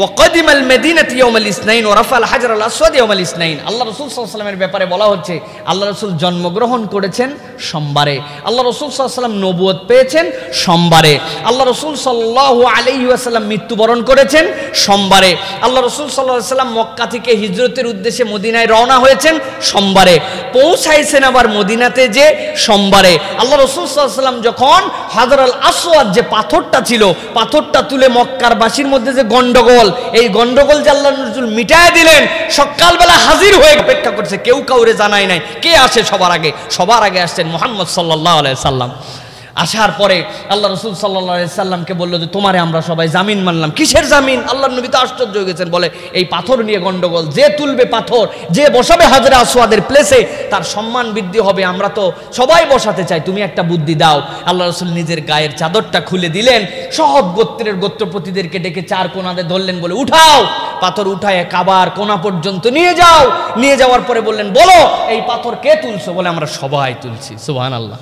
وقدم المدينة يوم الاثنين ورفع الحجر الأسود يوم الاثنين। আল্লাহ রাসূল সাল্লাল্লাহু আলাইহি ওয়াসাল্লামের ব্যাপারে বলা হচ্ছে, আল্লাহ রাসূল জন্মগ্রহণ করেছেন সোমবারে, আল্লাহ রাসূল সাল্লাল্লাহু আলাইহি ওয়াসাল্লাম নবুয়ত পেয়েছেন সোমবারে, আল্লাহ রাসূল সাল্লাল্লাহু আলাইহি ওয়াসাল্লাম মৃত্যুবরণ করেছেন সোমবারে, আল্লাহ রাসূল সাল্লাল্লাহু আলাইহি ওয়াসাল্লাম মক্কা থেকে হিজরতের উদ্দেশ্যে মদিনায় রওনা হয়েছেন সোমবারে, পৌঁছাইছেন আবার মদিনাতে যে সোমবারে। আল্লাহ রাসূল সাল্লাল্লাহু আলাইহি ওয়াসাল্লাম যখন হাজরাল আসওয়াদ যে পাথরটা ছিল, পাথরটা তুলে মক্কার বাসীর মধ্যে যে গন্ডগোল, এই গন্ডগোল যে আল্লাহর রাসূল মিটায় দিলেন, সকালবেলা হাজির হয়ে অপেক্ষা করছে, কেউ কাউরে জানায় নাই কে আসে সবার আগে। সবার আগে আসছেন মুহাম্মদ সাল্লাল্লাহু আলাইহি সাল্লাম। আসার পরে আল্লাহ রাসূল সাল্লাল্লাহু আলাইহি সাল্লামকে বলল যে তোমারে আমরা সবাই জামিন মানলাম। কিসের জামিন? আল্লাহর নবী তো আশ্চর্য হয়ে গেছেন, বলে এই পাথর নিয়ে গন্ডগোল, যে তুলবে পাথর, যে বসাবে হাজরে আসওয়াদের প্লেসে, তার সম্মান বৃদ্ধি হবে, আমরা তো সবাই বসাতে চাই, তুমি একটা বুদ্ধি দাও। আল্লাহ রাসূল নিজের গায়ের চাদরটা খুলে দিলেন, সব গোত্রের গোত্রপতিদেরকে ডেকে চার কোণাতে ধরলেন, বলে উঠাও, পাথর উঠায় কাবার কোণা পর্যন্ত নিয়ে যাও। নিয়ে যাওয়ার পরে বললেন, বলো এই পাথর কে তুলছো? বলে আমরা সবাই তুলছি। সুবহানাল্লাহ।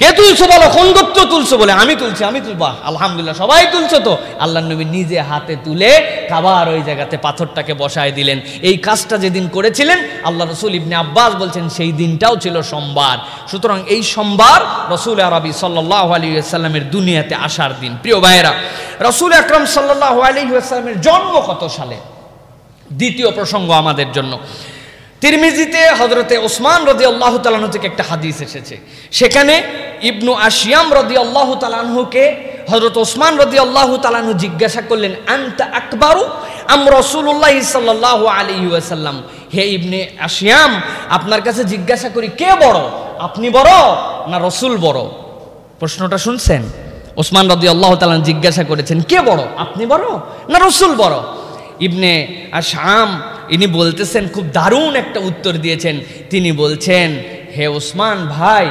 কে তুলছো বলো, কোন গোত্র তুলছো? বলে আমি তুলছি, আমি তুলবা। আলহামদুলিল্লাহ, সবাই তুলছো তো। আল্লাহর নবী নিজে হাতে তুলে কাবার ওই জায়গাতে পাথরটাকে বসায় দিলেন। এই কাজটা যেদিন করেছিলেন আল্লাহ রাসূল, ইবনে আব্বাস বলছেন সেই দিনটাও ছিল সোমবার। সুতরাং এই সোমবার রসুল আরবি সাল্লাল্লাহু আলাইহি ওয়াসাল্লামের দুনিয়াতে আসার দিন। প্রিয় ভাইয়েরা, রসুল আকরাম সাল্লাল্লাহু আলাইহি ওয়াসাল্লামের জন্ম কত সালে? দ্বিতীয় প্রসঙ্গ আমাদের জন্য। তিরমিজিতে হযরতে ওসমান রাদিয়াল্লাহু তাআলা আনহু থেকে একটা হাদিস এসেছে, সেখানে ইবনু আশিয়াম রাদিয়াল্লাহু তাআলা আনহুকে হযরত ওসমান রাদিয়াল্লাহু তাআলা আনহু জিজ্ঞাসা করলেন, আনতা আকবারু আম রাসূলুল্লাহ সাল্লাল্লাহু আলাইহি ওয়াসাল্লাম? হে ইবনে আশিয়াম, আপনার কাছে জিজ্ঞাসা করি, কে বড়, আপনি বড় না রসুল বড়? প্রশ্নটা শুনছেন? ওসমান রাদিয়াল্লাহু তাআলা জিজ্ঞাসা করেছেন, কে বড়, আপনি বড় না রসুল বড়? ইবনে আশআম ইনি বলতেছেন, খুব দারুণ একটা উত্তর দিয়েছেন। তিনি বলছেন, হে ওসমান ভাই,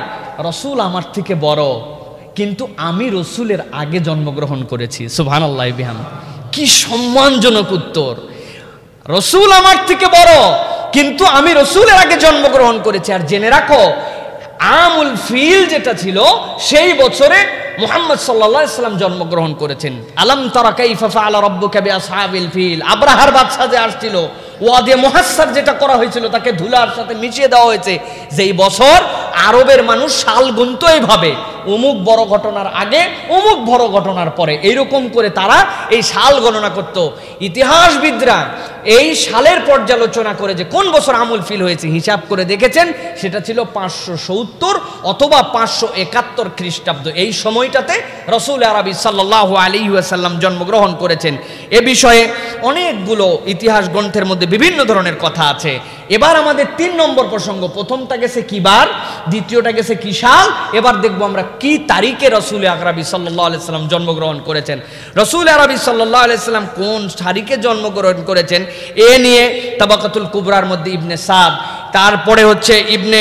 রসুল আমার থেকে বড়, কিন্তু আমি রসুলের আগে জন্মগ্রহণ করেছি। সুবহানাল্লাহ বিহামদ। কি সম্মানজনক উত্তর! রসুল আমার থেকে বড়, কিন্তু আমি রসুলের আগে জন্মগ্রহণ করেছি। আর জেনে রাখো, আমুল ফিল যেটা ছিল, সেই বছরে মুহাম্মদ সাল্লাল্লাহু আলাইহি ওয়াসাল্লাম জন্মগ্রহণ করেছেন। আলাম তারা কাইফা ফাআলা রাব্বুকা বিআসহাবিল ফিল, আব্রাহার বাদশা যে আসছিল, ওয়াদে মুহাসসার যেটা করা হয়েছিল, তাকে ধুলার সাথে মিশিয়ে দেওয়া হয়েছে। যেই বছর আরবের মানুষ সাল গুনতো এইভাবে, অমুক বড় ঘটনার আগে, অমুক বড় ঘটনার পরে, এইরকম করে তারা এই সাল গণনা করত। ইতিহাসবিদরা এই সালের পর্যালোচনা করে যে কোন বছর আমুল ফিল হয়েছে হিসাব করে দেখেছেন, সেটা ছিল 570 অথবা 571 খ্রিস্টাব্দ। এই সময়টাতে রসুল আরবি সাল্লাল্লাহু আলাইহি ওয়াসাল্লাম জন্মগ্রহণ করেছেন। এ বিষয়ে অনেকগুলো ইতিহাস গ্রন্থের মধ্যে বিভিন্ন ধরনের কথা আছে। এবার আমাদের 3 নম্বর প্রসঙ্গ। প্রথমটা গেছে কি বার, দ্বিতীয়টা গেছে কি সাল, এবার দেখবো আমরা কি তারিখে রসুল আকরাবি সাল্লাল্লাহু আলাইহি সাল্লাম জন্মগ্রহণ করেছেন। রসুল আরবি সাল্লাল্লাহু আলাইহি সাল্লাম কোন তারিখে জন্মগ্রহণ করেছেন এ নিয়ে তাবাকাতুল কুবরার মধ্যে ইবনে সাদ, তারপরে হচ্ছে ইবনে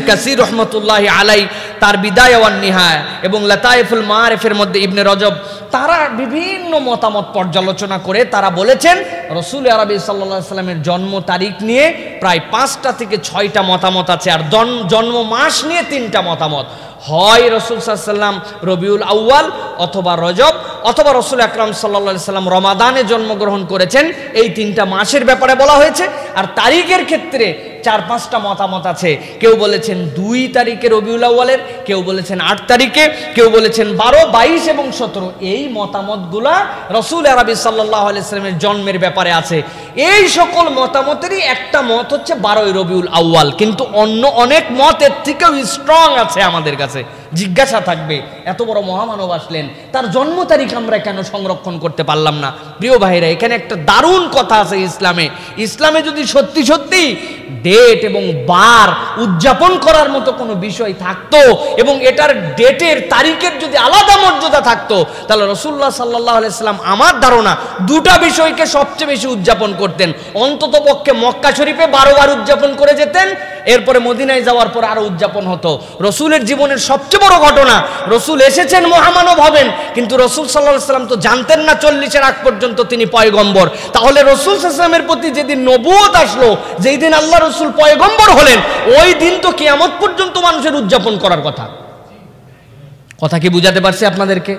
কাসির রহমতুল্লাহি আলাই তার বিদায়া ওয়ান নিহায়া এবং লাতাইফুল মাআরিফের মধ্যে ইবনে রজব, তারা বিভিন্ন মতামত পর্যালোচনা করে তারা বলেছেন রসুল আরবি সাল্লাল্লাহু আলাইহি সাল্লামের জন্ম তারিখ নিয়ে প্রায় 5টা থেকে 6টা মতামত আছে, আর জন্ম মাস নিয়ে 3টা মতামত। হয় রসুল সাল্লাল্লাহু আলাইহি সাল্লাম রবিউল আউয়াল অথবা রজব, অথবা রসুল আকরাম সাল্লাল্লাহু আলাইহি সাল্লাম রমাদানে জন্মগ্রহণ করেছেন। এই 3টা মাসের ব্যাপারে বলা হয়েছে। আর তারিখের ক্ষেত্রে 4-5টা মতামত আছে। কেউ বলেছেন 2 তারিখে রবিউল আউয়ালের, কেউ বলেছেন 8 তারিখে, কেউ বলেছেন 12, 22 এবং 17। এই মতামতগুলা রসুল আরবি সাল্লাল্লাহু আলাইহি সাল্লামের জন্মের ব্যাপারে আছে। এই সকল মতামতেরই একটা মত হচ্ছে 12 রবিউল আউয়াল, কিন্তু অন্য অনেক মত এর থেকেও স্ট্রং আছে আমাদের কাছে। জিজ্ঞাসা থাকবে এত বড় মহামানব আসলেন, তার জন্ম তারিখ আমরা কেন সংরক্ষণ করতে পারলাম না? প্রিয় ভাইরা, এখানে একটা দারুণ কথা আছে ইসলামে। ইসলামে যদি সত্যি সত্যি ডেট এবং বার উদযাপন করার মতো কোনো বিষয় থাকতো এবং এটার ডেটের তারিখের যদি আলাদা মর্যাদা থাকতো, তাহলে রাসূলুল্লাহ সাল্লাল্লাহু আলাইহি সাল্লাম আমার ধারণা 2টা বিষয়কে সবচেয়ে বেশি উদযাপন করতেন। অন্তত পক্ষে মক্কা শরীফে 12 বার উদযাপন করে যেতেন, এরপরে মদিনায় যাওয়ার পর আরো উদযাপন হতো। রসুলের জীবনের সবচেয়ে বড় ঘটনা, রসুল এসেছেন মহামানব হবেন, কিন্তু রসুল সাল্লাল্লাহু আলাইহি সাল্লাম তো জানতেন না 40-এর আগ পর্যন্ত তিনি পয়গম্বর। তাহলে রসুল সাল্লাল্লাহু আলাইহি সাল্লামের প্রতি যেদিন নবুয়ত আসলো, যেই দিন আল্লাহ রসুল পয়গম্বর হলেন, ওই দিন তো কিয়ামত পর্যন্ত মানুষের উদযাপন করার কথা। কথা কি বুঝাতে পারছি আপনাদেরকে?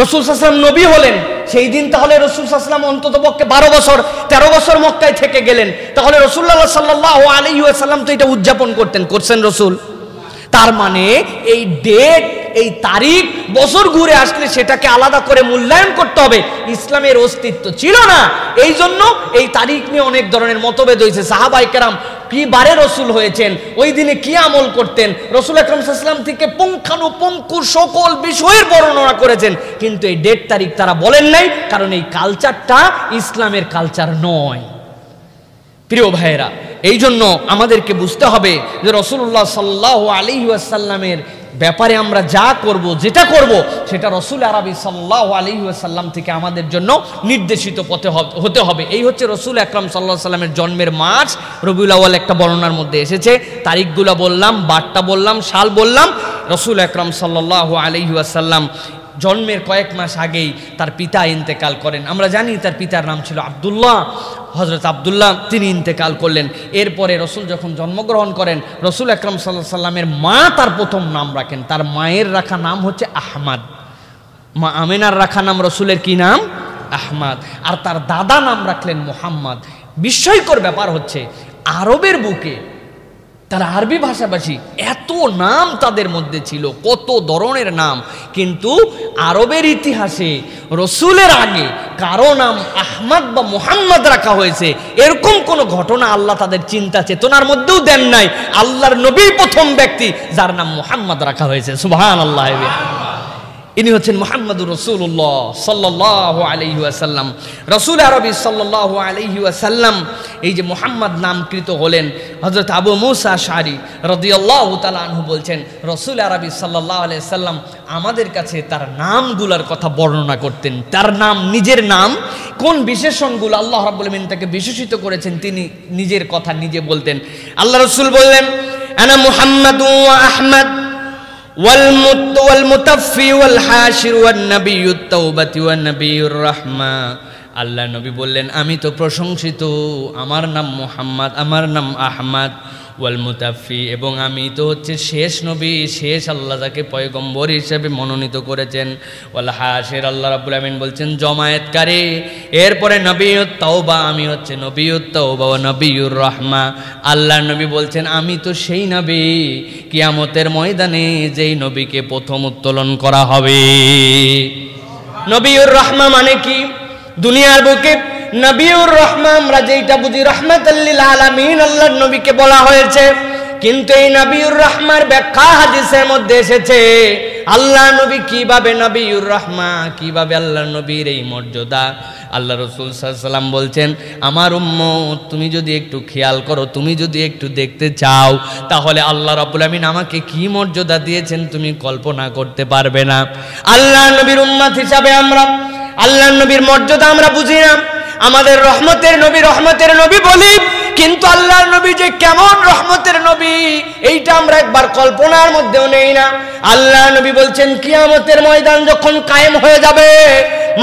রসুল সাল্লাল্লাহু আলাইহি ওয়াসাল্লাম নবী হলেন সেই দিন, তাহলে রসুল সাল্লাল্লাহু আলাইহি ওয়াসাল্লাম অন্তত পক্ষে 12 বছর 13 বছর মক্কায় থেকে গেলেন, তাহলে রাসূলুল্লাহ সাল্লাল্লাহু আলাইহি ওয়াসাল্লাম তো এটা উদযাপন করছেন রসুল। তার মানে এই ডেট, এই তারিখ বছর ঘুরে আসলে সেটাকে আলাদা করে মূল্যায়ন করতে হবে, ইসলামের অস্তিত্ব ছিল না। এই জন্য এই তারিখ নিয়ে অনেক ধরনের মতভেদ হয়েছে। সাহাবায়ে কেরাম কি বারে রসুল হয়েছেন, ওই দিনে কি আমল করতেন, রসুল আকরাম সাল্লাল্লাহু আলাইহি ওয়াসাল্লাম থেকে পুঙ্খানুপুঙ্খ সকল বিষয়ের বর্ণনা করেছেন, কিন্তু এই ডেট তারিখ তারা বলেন নাই, কারণ এই কালচারটা ইসলামের কালচার নয়। প্রিয় ভাইয়েরা, এই জন্য আমাদেরকে বুঝতে হবে যে রাসূলুল্লাহ সাল্লাল্লাহু আলাইহি ওয়াসাল্লামের ব্যাপারে আমরা যা করব, যেটা করব, সেটা রাসূল আরবি সাল্লাল্লাহু আলাইহি ওয়াসাল্লাম থেকে আমাদের জন্য নির্দেশিত পথে হতে হবে। এই হচ্ছে রাসূল আকরাম সাল্লাল্লাহু আলাইহি ওয়াসাল্লামের জন্মের মাস রবিউল আউয়াল একটা বর্ণনার মধ্যে এসেছে। তারিখগুলো বললাম, বারটা বললাম, সাল বললাম। রাসূল আকরাম সাল্লাল্লাহু আলাইহি ওয়াসাল্লাম জন্মের কয়েক মাস আগেই তার পিতা ইন্তেকাল করেন। আমরা জানি তার পিতার নাম ছিল আব্দুল্লাহ, হযরত আব্দুল্লাহ, তিনি ইন্তেকাল করলেন। এরপরে রসুল যখন জন্মগ্রহণ করেন, রসুল আকরাম সাল্লাল্লাহু আলাইহি ওয়াসাল্লামের মা তার প্রথম নাম রাখেন। তার মায়ের রাখা নাম হচ্ছে আহমদ। মা আমিনার রাখা নাম রসুলের কি নাম? আহমদ। আর তার দাদা নাম রাখলেন মুহাম্মদ। বিস্ময়কর ব্যাপার হচ্ছে আরবের বুকে তারা আরবি ভাষাভাষী, এত নাম তাদের মধ্যে ছিল, কত ধরনের নাম, কিন্তু আরবের ইতিহাসে রসুলের আগে কারো নাম আহমদ বা মুহাম্মদ রাখা হয়েছে এরকম কোন ঘটনা আল্লাহ তাদের চিন্তা চেতনার মধ্যেও দেন নাই। আল্লাহর নবী প্রথম ব্যক্তি যার নাম মুহাম্মদ রাখা হয়েছে। সুবহানাল্লাহ। ইনি হচ্ছেন মুহাম্মদুর রাসূলুল্লাহ সাল্লাল্লাহু আলাইহি ওয়াসাল্লাম। রাসূল আরবি সাল্লাল্লাহু আলাইহি ওয়াসাল্লাম এই যে মুহাম্মদ নামকৃত হলেন, হযরত আবু মুসা আশআরী রাদিয়াল্লাহু তাআলা আনহু বলছেন রাসূল আরবি সাল্লাল্লাহু আলাইহি ওয়াসাল্লাম আমাদের কাছে তার নামগুলোর কথা বর্ণনা করতেন। তার নাম, নিজের নাম, কোন বিশেষণগুলো আল্লাহ রাব্বুল আমিন তাকে বিশেষিত করেছেন, তিনি নিজের কথা নিজে বলতেন। আল্লাহ রাসূল বললেন, আনা মুহাম্মাদু ওয়া আহমদ والمتفي والحاشر والنبي التوبة والنبي الرحمة। আল্লাহ নবী বললেন, আমি তো প্রশংসিত, আমার নাম মুহাম্মদ, আমার নাম আহমদ, ওয়াল মুতাফি, এবং আমি তো হচ্ছে শেষ নবী, শেষ আল্লাহ যাকে পয়গম্বর হিসেবে মনোনীত করেছেন, ওয়াল হাশির, আল্লাহ রাব্বুল আমিন বলছেন জমায়েতকারী, এরপরে নবিয়ুত তাওবা, আমি হচ্ছে নবিয়ুত তাওবা ওয়া নবিয়ুর রাহমা। আল্লাহ নবী বলছেন আমি তো সেই নবী কিয়ামতের ময়দানে যেই নবীকে প্রথম উত্তোলন করা হবে। নবিয়ুর রাহমা মানে কি? দুনিয়ার বুকে নবিয়ুর রহমা আমরা যেটা বুঝি রাহমাতাল লিল আলামিন আল্লাহর নবীকে বলা হয়েছে, কিন্তু এই নবিয়ুর রহমার ব্যাখ্যা হাদিসের মধ্যে এসেছে আল্লাহ নবী কিভাবে নবিউর রাহমা, কিভাবে আল্লাহ নবীর এই মর্যাদা। আল্লাহ রাসূল সাল্লাল্লাহু আলাইহি ওয়াসাল্লাম বলছেন, আমার উম্মত তুমি যদি একটু খেয়াল করো, তুমি যদি একটু দেখতে চাও, তাহলে আল্লাহ রাব্বুল আমিন আমাকে কি মর্যাদা দিয়েছেন তুমি কল্পনা করতে পারবে না। আল্লাহ নবীর উম্মত হিসাবে আমরা আল্লাহ নবীর মর্যাদা আমরা বুঝি না। আমাদের রহমতের নবী বলি, কিন্তু আল্লাহর নবী যে কেমন রহমতের নবী এইটা আমরা একবার কল্পনার মধ্যেও নেই না। আল্লাহ নবী বলছেন, কিয়ামতের ময়দান যখন কায়েম হয়ে যাবে,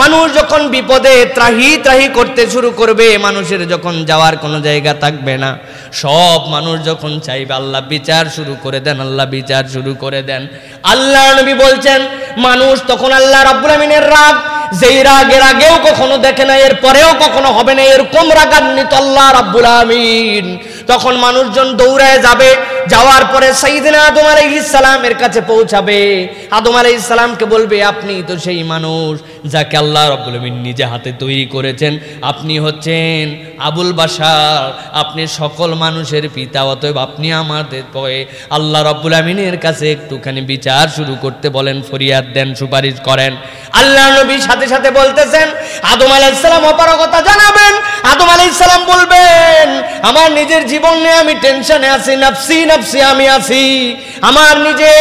মানুষ যখন বিপদে ত্রাহি ত্রাহি করতে শুরু করবে, মানুষের যখন যাওয়ার কোনো জায়গা থাকবে না, সব মানুষ যখন চাইবে আল্লাহ বিচার শুরু করে দেন, আল্লাহ বিচার শুরু করে দেন। আল্লাহ নবী বলছেন, মানুষ তখন আল্লাহ রাব্বুল আমিনের রাগ, যেই রাগের আগেও কখনো দেখে না, এর পরেও কখনো হবে না, এরকম রাগান্বিত আল্লাহ রাব্বুল আমিন। তখন মানুষজন দৌড়ায় যাবে, যাওয়ার পরে সাইয়েদনা আদম আলাইহিস সালামের কাছে পৌঁছাবে। আদম আলাইহিস সালামকে বলবে, আপনি তো সেই মানুষ যাকে আল্লাহ রাব্বুল আমিন নিজে হাতে তৈরি করেছেন, আপনি হচ্ছেন আবুল বাশার, আপনি সকল মানুষের পিতা, অতএব আপনি আমাদের পয়ে আল্লাহ রাব্বুল আমিনের কাছে একটুখানি বিচার শুরু করতে বলেন, ফরিয়াদ দেন, সুপারিশ করেন। আল্লাহ নবী সাথে সাথে বলতেছেন, আদম আলাইহিস সালাম অপারগতা জানাবেন। আদম আলাইহিস সালাম বলবেন, আমার নিজের জীবন নিয়ে আমি টেনশনে আছি, নফসি নফসি আমি আছি, আমার নিজে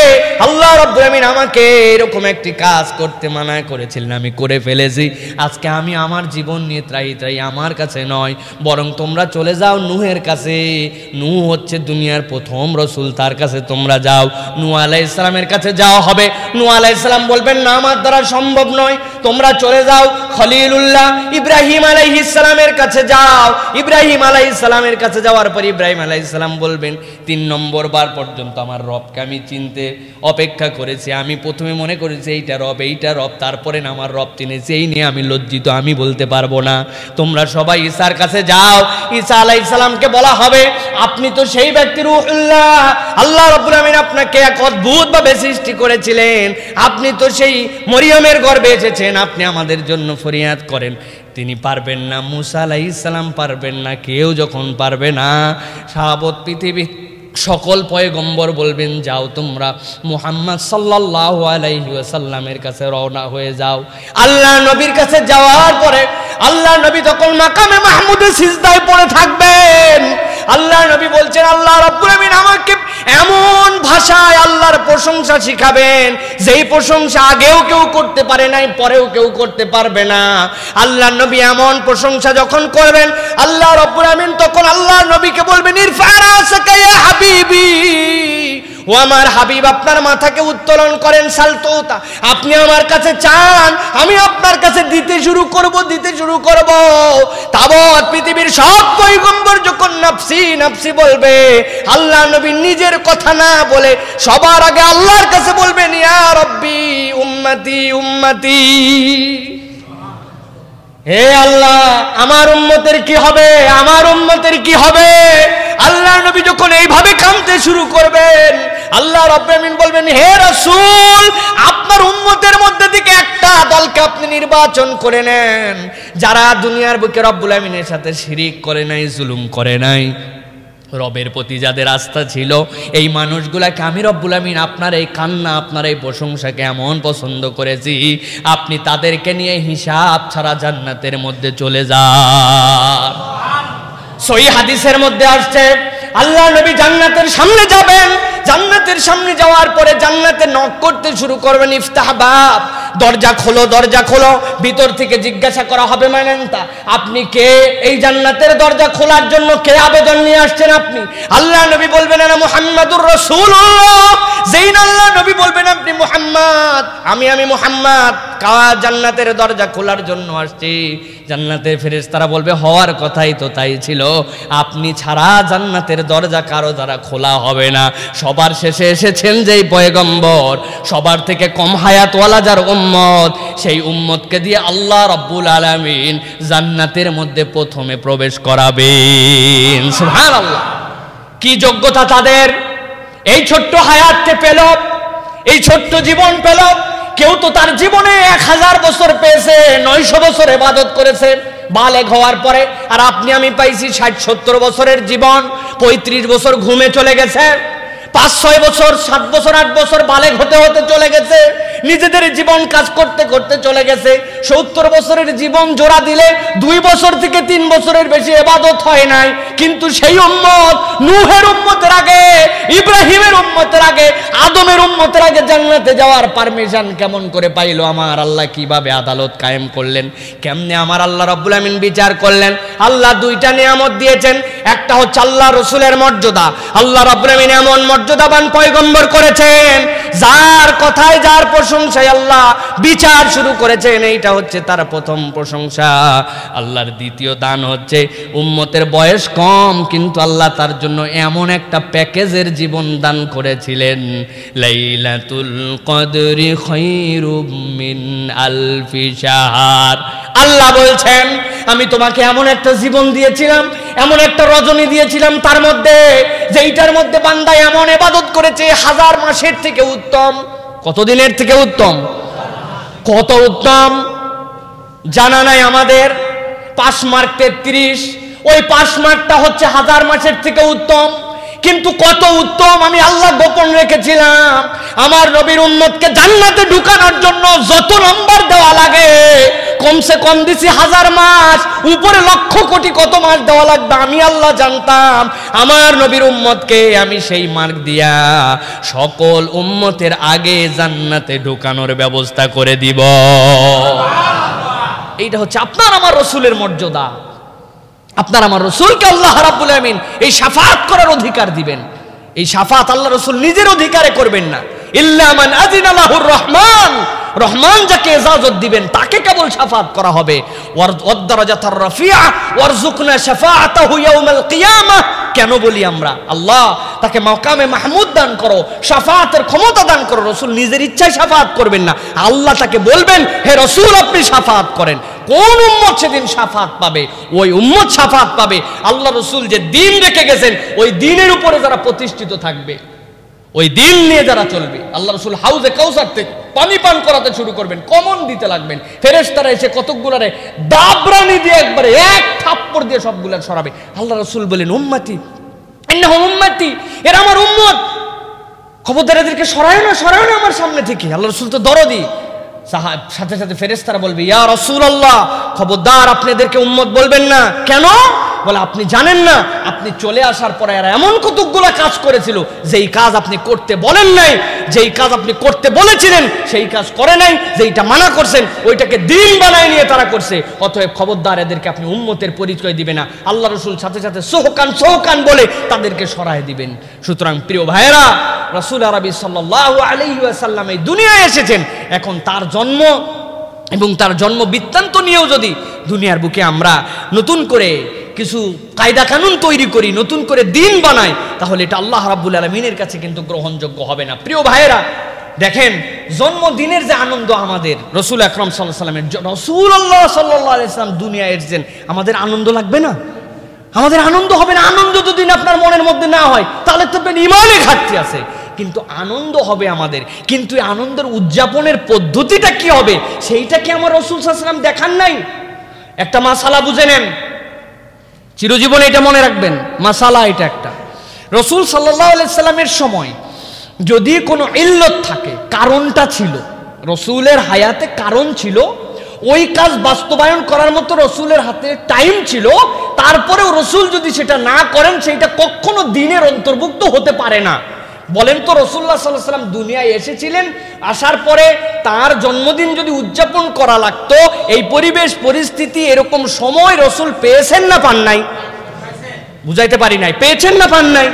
আল্লাহ রাব্বুল আমিন আমাকে এরকম একটি কাজ করতে মানা করেছিলেন, আমি করে ফেলেছি। আজকে আমি আমার জীবন নিয়ে ত্রাহি ত্রাহি, আমার কাছে নয়, বরং তোমরা চলে যাও নূহের কাছে। নূহ হচ্ছে দুনিয়ার প্রথম রাসূল, তার কাছে তোমরা যাও, নূহ আলাইহিস সালামের কাছে যাওয়া হবে। নূহ আলাইহিস সালাম বলবেন, না আমার দ্বারা সম্ভব নয়, তোমরা চলে যাও খলিলুল্লাহ ইব্রাহিম আলাইহিস সালামের কাছে যাও। ইব্রাহিম আলাইহিস সালামের কাছে যাওয়ার পর ইব্রাহিম আলাইহিস সালাম বলবেন, 3 নম্বর বার পর্যন্ত আমার রবকে আমি চিনতে অপেক্ষা করেছি, আমি প্রথমে মনে করেছি এইটা রব, তারপরে না আমার রব চিনেছি, এই নিয়ে আমি লজ্জিত, আমি বলতে পারবো না। তোমরা সবাই ঈসার কাছে যাও। ঈসা আলাইহিস সালামকে বলা হবে, আপনি তো সেই ব্যক্তি রূহুল্লাহ, আল্লাহ রাব্বুল আমিন আপনাকে এক অদ্ভুতভাবে সৃষ্টি করেছিলেন, আপনি তো সেই মরিয়মের গর্ভে এসেছেন, আপনি আমাদের জন্য ফরিয়াদ করেন। তিনি পারবেন না, মুসা আলাইহিস সালাম পারবেন না, কেউ যখন পারবে না, সাহাবত পৃথিবী সকল পয়গম্বর বলবেন, যাও তোমরা মুহাম্মদ সাল্লাল্লাহু আলাইহি ওয়াসাল্লামের কাছে রওনা হয়ে যাও। আল্লাহ নবীর কাছে যাওয়ার পরে আল্লাহ নবী তখন মাকামে মাহমুদে সিজদায় পড়ে থাকবেন। আল্লাহ নবী বলছেন, আল্লাহ রাব্বুল আমিন আমাকে এমন ভাষায় আল্লাহর প্রশংসা শিখাবেন, যেই প্রশংসা আগেও কেউ করতে পারে নাই, পরেও কেউ করতে পারবে না। আল্লাহ নবী এমন প্রশংসা যখন করবেন, আল্লাহ রাব্বুল আমিন তখন আল্লাহ নবীকে বলবেন, ইরফা রাসাকা ইয়া হাবিবি, ও আমার হাবিব আপনার মাথাকে উত্তোলন করেন, সালতোতা, আপনি আমার কাছে চান, আমি আপনার কাছে দিতে শুরু করব। তাবৎ পৃথিবীর সব পয়গম্বর যখন নফসি নফসি বলবে, আল্লাহ নবী নিজের কথা না বলে সবার আগে আল্লাহর কাছে বলবেন, ইয়া রব্বি উম্মতি উম্মতি, হে আল্লাহ আমার উম্মতের কি হবে, আমার উম্মতের কি হবে। আল্লাহ নবী যখন এইভাবে কাঁদতে শুরু করবেন, আল্লাহ রাব্বুল আমিন বলবেন, হে রাসূল, আপনার উম্মতের মধ্যে থেকে একটা দলকে আপনি নির্বাচন করে নেন, যারা দুনিয়ার বুকে রব্বুল আমিনের সাথে শিরিক করে নাই, জুলুম করে নাই, রবের প্রতি যাদের আস্থা ছিল, এই মানুষগুলাকে আমি রব্বুল আমিন আপনার এই কান্না, আপনার এই প্রশংসাকে এমন পছন্দ করেছি, আপনি তাদেরকে নিয়ে হিসাব ছাড়া জান্নাতের মধ্যে চলে যান। সহিহ হাদিসের মধ্যে আসছে, আল্লাহ নবী জান্নাতের সামনে যাবেন, জান্নাতের সামনে যাওয়ার পরে জান্নাতে নক করতে শুরু করবেন, ইফতাহ বাব, দরজা খোলো, দরজা খোলো। ভিতর থেকে জিজ্ঞাসা করা হবে, মানেনতা, আপনি কে? এই জান্নাতের দরজা খোলার জন্য কে আবেদন নিয়ে আসছেন আপনি? আল্লাহ নবী বলবেন, আনা মুহাম্মাদুর রাসূলুল্লাহ। যেইন আল্লাহ নবী বলবেন আপনি মুহাম্মদ, আমি মুহাম্মদ জান্নাতের দরজা খোলার জন্য আসছি, জান্নাতের ফেরেশতারা বলবে, হওয়ার কথাই তো তাই ছিল, আপনি ছাড়া জান্নাতের দরজা কারো দ্বারা খোলা হবে না। সবার শেষে এসেছেন যেই পয়গম্বর, সবার থেকে কম হায়াতওয়ালা যার উম্মত, সেই উম্মতকে দিয়ে আল্লাহ রাব্বুল আলামিন জান্নাতের মধ্যে প্রথমে প্রবেশ করাবেন। সুবহানাল্লাহ, কি যোগ্যতা তাদের! এই ছোট্ট হায়াতকে পেল, এই ছোট্ট জীবন পেল। কেউ তো তার জীবনে 1000 বছর পেয়েছে, 900 বছর ইবাদত করেছে বালেগ হওয়ার পরে, আর আপনি আমি পাইছি 60-70 বছরের জীবন, 35 বছর ঘুমে চলে গেছে, 5-6 বছর 7 বছর 8 বছর বালেগ হতে হতে চলে গেছে, নিজেদের জীবন কাজ করতে করতে চলে গেছে। 70 বছরের জীবন জোড়া দিলে 2 বছর থেকে 3 বছরের বেশি ইবাদত হয় নাই। কিন্তু সেই উম্মত নূহের উম্মতের আগে, ইব্রাহিমের উম্মতের আগে, আদমের উম্মতের আগে জান্নাতে যাওয়ার পারমিশন কেমন করে পাইলো? আমার আল্লাহ কিভাবে আদালত কায়েম করলেন, কেমনে আমার আল্লাহ রাব্বুল আমিন বিচার করলেন? আল্লাহ 2টা নিয়ামত দিয়েছেন। একটা হচ্ছে আল্লাহ রসুলের মর্যাদা। আল্লাহ রাব্বুল আমিন এমন মর্যাদাবান পয়গম্বর করেছেন, যার কথায়, যার প্রশংসায় আল্লাহ বিচার শুরু করেছেন। এইটা হচ্ছে তার প্রথম প্রশংসা। আল্লাহর দ্বিতীয় দান হচ্ছে উম্মতের বয়স কম, কিন্তু আল্লাহ তার জন্য এমন একটা প্যাকেজের জীবন দান করেছিলেন, লাইলাতুল কদরি খায়রুম মিন আলফি শাহর। আল্লাহ বলছেন, আমি তোমাকে এমন একটা জীবন দিয়েছিলাম, এমন একটা রজনী দিয়েছিলাম, তার মধ্যে যেইটার মধ্যে বান্দা এমন ইবাদত করেছে 1000 মাসের থেকে উত্তম। কত দিনের থেকে উত্তম? কত উত্তম জানা নাই আমাদের? 5 মার্ক 33, ওই 5 মার্কটা হচ্ছে 1000 মাসের থেকে উত্তম। কিন্তু কত উত্তম আমি আল্লাহ গোপন রেখেছিলাম। আমার নবীর উম্মতকে জান্নাতে ঢুকানোর জন্য যত নম্বর দেওয়া লাগে, কমসে কম দিছি 1000 মাস, উপরে লক্ষ কোটি কত মাস দেওয়া লাগবে আমি আল্লাহ জানতাম। আমার নবীর উম্মতকে আমি সেই মার্ক দিয়া সকল উম্মতের আগে জান্নাতে ঢুকানোর ব্যবস্থা করে দিব। এইটা হচ্ছে আপনার আমার রসুলের মর্যাদা। আপনার আমার রসুলকে আল্লাহ রাব্বুল আমিন এই শাফাত করার অধিকার দিবেন। এই শাফাত আল্লাহ রসুল নিজের অধিকারে করবেন না। ইল্লা মান আযিনা লাহুর রহমান, রহমান যাকে ইজাজত দিবেন তাকে কেবল শাফাত করা হবে। ওয়াদ-দারাজাতুর রাফিআ ওয়ারযুকনা শাফাআতাহু ইয়াউমাল কিয়ামাহ। কেন বলি আমরা? আল্লাহ তাকে মাকামে মাহমুদ দান করো, শাফাতের ক্ষমতা দান করো। রসুল নিজের ইচ্ছায় শাফাত করবেন না, আল্লাহ তাকে বলবেন, হে রসুল আপনি শাফাত করেন। কোন উম্মত সেদিন শাফাত পাবে? ওই উম্মত শাফাত পাবে আল্লাহ রসুল যে দিন রেখে গেছেন, ওই দিনের উপরে যারা প্রতিষ্ঠিত থাকবে, ওই দিন নিয়ে যারা চলবে। আল্লাহ রসুল হাউজে কাউসার থেকে পানি পান করাতে শুরু করবেন, কমন দিতে লাগবেন। ফেরেশতারা এসে কতকগুলারে দাবরানি দিয়ে একবারে এক থাপ্পড় দিয়ে সবগুলা সরাবে। আল্লাহ রসুল বলেন, উম্মতি ইন্নাহুম উম্মতি, এরা আমার উম্মত, খবরদার এদেরকে সরায় না, সরায় না আমার সামনে থেকে। আল্লাহ রসুল তো দরদি। সাথে সাথে ফেরেশতারা বলবে, ইয়া রাসূলুল্লাহ, খবরদার আপনি এদেরকে উম্মত বলবেন না। কেন? বলে আপনি জানেন না, আপনি চলে আসার পরে এরা এমন কতগুলো কাজ করেছিল, যেই কাজ আপনি করতে বলেন নাই, যেই কাজ আপনি করতে বলেছিলেন সেই কাজ করে নাই, যেইটা মানা করছেন ওইটাকে দিন বানায় নিয়ে তারা করছে। অতএব খবরদার এদেরকে আপনি উম্মতের পরিচয় দিবেন না। আল্লাহ রসুল সাথে সাথে সোহকান সোহকান বলে তাদেরকে সরায় দিবেন। সুতরাং প্রিয় ভাইয়েরা, রাসূল আরবি সাল্লাল্লাহু আলাইহি ওয়াসাল্লাম এই দুনিয়ায় এসেছেন। এখন তার জন্ম এবং তার জন্ম বৃত্তান্ত নিয়েও যদি দুনিয়ার বুকে আমরা নতুন করে কিছু কায়দা কানুন তৈরি করি, নতুন করে দিন বানাই, তাহলে এটা আল্লাহ রাব্বুল আলামিনের কাছে কিন্তু গ্রহণযোগ্য হবে না। প্রিয় ভাইয়েরা, দেখেন জন্মদিনের যে আনন্দ আমাদের, রসুল আকরাম সাল্লাল্লাহু আলাইহি ওয়াসাল্লামের, রাসূলুল্লাহ সাল্লাল্লাহু আলাইহি ওয়াসাল্লাম দুনিয়ায় এসেছেন, আমাদের আনন্দ লাগবে না? আমাদের আনন্দ হবে না? আনন্দ যদি আপনার মনের মধ্যে না হয় তাহলে তো ইমানে ঘাটতি আছে। কিন্তু আনন্দ হবে আমাদের, কিন্তু এই আনন্দের উদযাপনের পদ্ধতিটা কি হবে সেইটা কি আমার রাসূল সাল্লাল্লাহু আলাইহি ওয়াসাল্লাম দেখান নাই? একটা মাসালা বুঝে নেন, চিরজীবনে এটা মনে রাখবেন, মাসালা এটা একটা। রাসূল সাল্লাল্লাহু আলাইহি ওয়াসাল্লামের সময় যদি কোনো ইল্লত থাকে, কারণটা ছিল, রাসূলের হায়াতে কারণ ছিল, ওই কাজ বাস্তবায়ন করার মতো রাসূলের হাতে টাইম ছিল, তারপরেও রাসূল যদি সেটা না করেন সেইটা কখনো দিনের অন্তর্ভুক্ত হতে পারে না। বলেন তো, রাসূলুল্লাহ সাল্লাল্লাহু আলাইহি ওয়াসাল্লাম দুনিয়ায় এসেছিলেন, আসার পরে তার জন্মদিন যদি উদযাপন করা লাগতো, এই পরিবেশ পরিস্থিতি এরকম সময় রাসূল পেয়েছেন না পান নাই? বুঝাইতে পারি নাই, পেয়েছেন না পান নাই?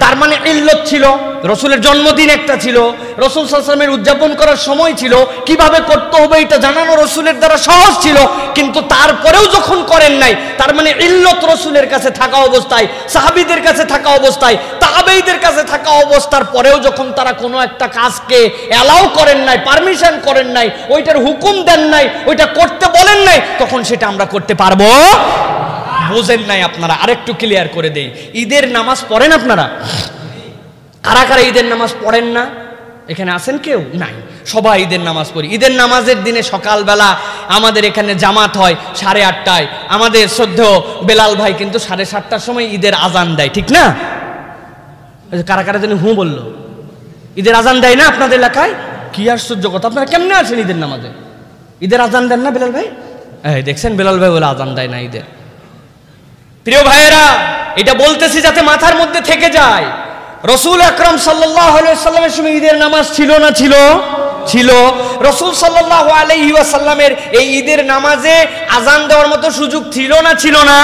তার মানে ইল্লত ছিল, রাসূলের জন্মদিন একটা ছিল, রাসূল সাল্লাল্লাহু আলাইহি ওয়াসাল্লামের উদযাপন করার সময় ছিল, কিভাবে করতে হবে এটা জানানো রাসূলের দ্বারা সহজ ছিল। কিন্তু তারপরেও যখন করেন নাই, তার মানে ইল্লত রাসূলের কাছে থাকা অবস্থায়, সাহাবীদের কাছে থাকা অবস্থায়, তাবেঈদের কাছে থাকা অবস্থার পরেও যখন তারা কোনো একটা কাজকে অ্যালাউ করেন নাই, পারমিশন করেন নাই, ওইটার হুকুম দেন নাই, ওইটা করতে বলেন নাই, তখন সেটা আমরা করতে পারবো? বুঝেন নাই আপনারা? আরেকটু ক্লিয়ার করে দেই। ঈদের নামাজ পড়েন আপনারা? কারা কারা ঈদের নামাজ পড়েন না? এখানে আছেন কেউ? নাই, সবাই ঈদের নামাজ পড়ি। ঈদের নামাজের দিনে সকালবেলা আমাদের এখানে জামাত হয় 8:30টায়। আমাদের শ্রদ্ধেয় বেলাল ভাই কিন্তু 7:30টার সময় ঈদের আজান দেয়, ঠিক না? কারা কারা যেন বললো ঈদের আজান দেয় না আপনাদের এলাকায়? কি আশ্চর্য কথা, আপনারা কেমনে আছেন ঈদের নামাজে? ঈদের আজান দেন না বেলাল ভাই? দেখছেন বেলাল ভাই বলে আজান দেয় না ঈদের। প্রিয় ভাইয়েরা, এটা বলতেছি যাতে মাথার মধ্যে থেকে যায়। রাসূল আকরাম সাল্লাল্লাহু আলাইহি ওয়াসাল্লামের সময় ঈদের নামাজ ছিল না ছিল? ছিল। রাসূল সাল্লাল্লাহু আলাইহি ওয়াসাল্লামের এই ঈদের নামাজে আজান দেওয়ার মতো সুযোগ ছিল না ছিল না?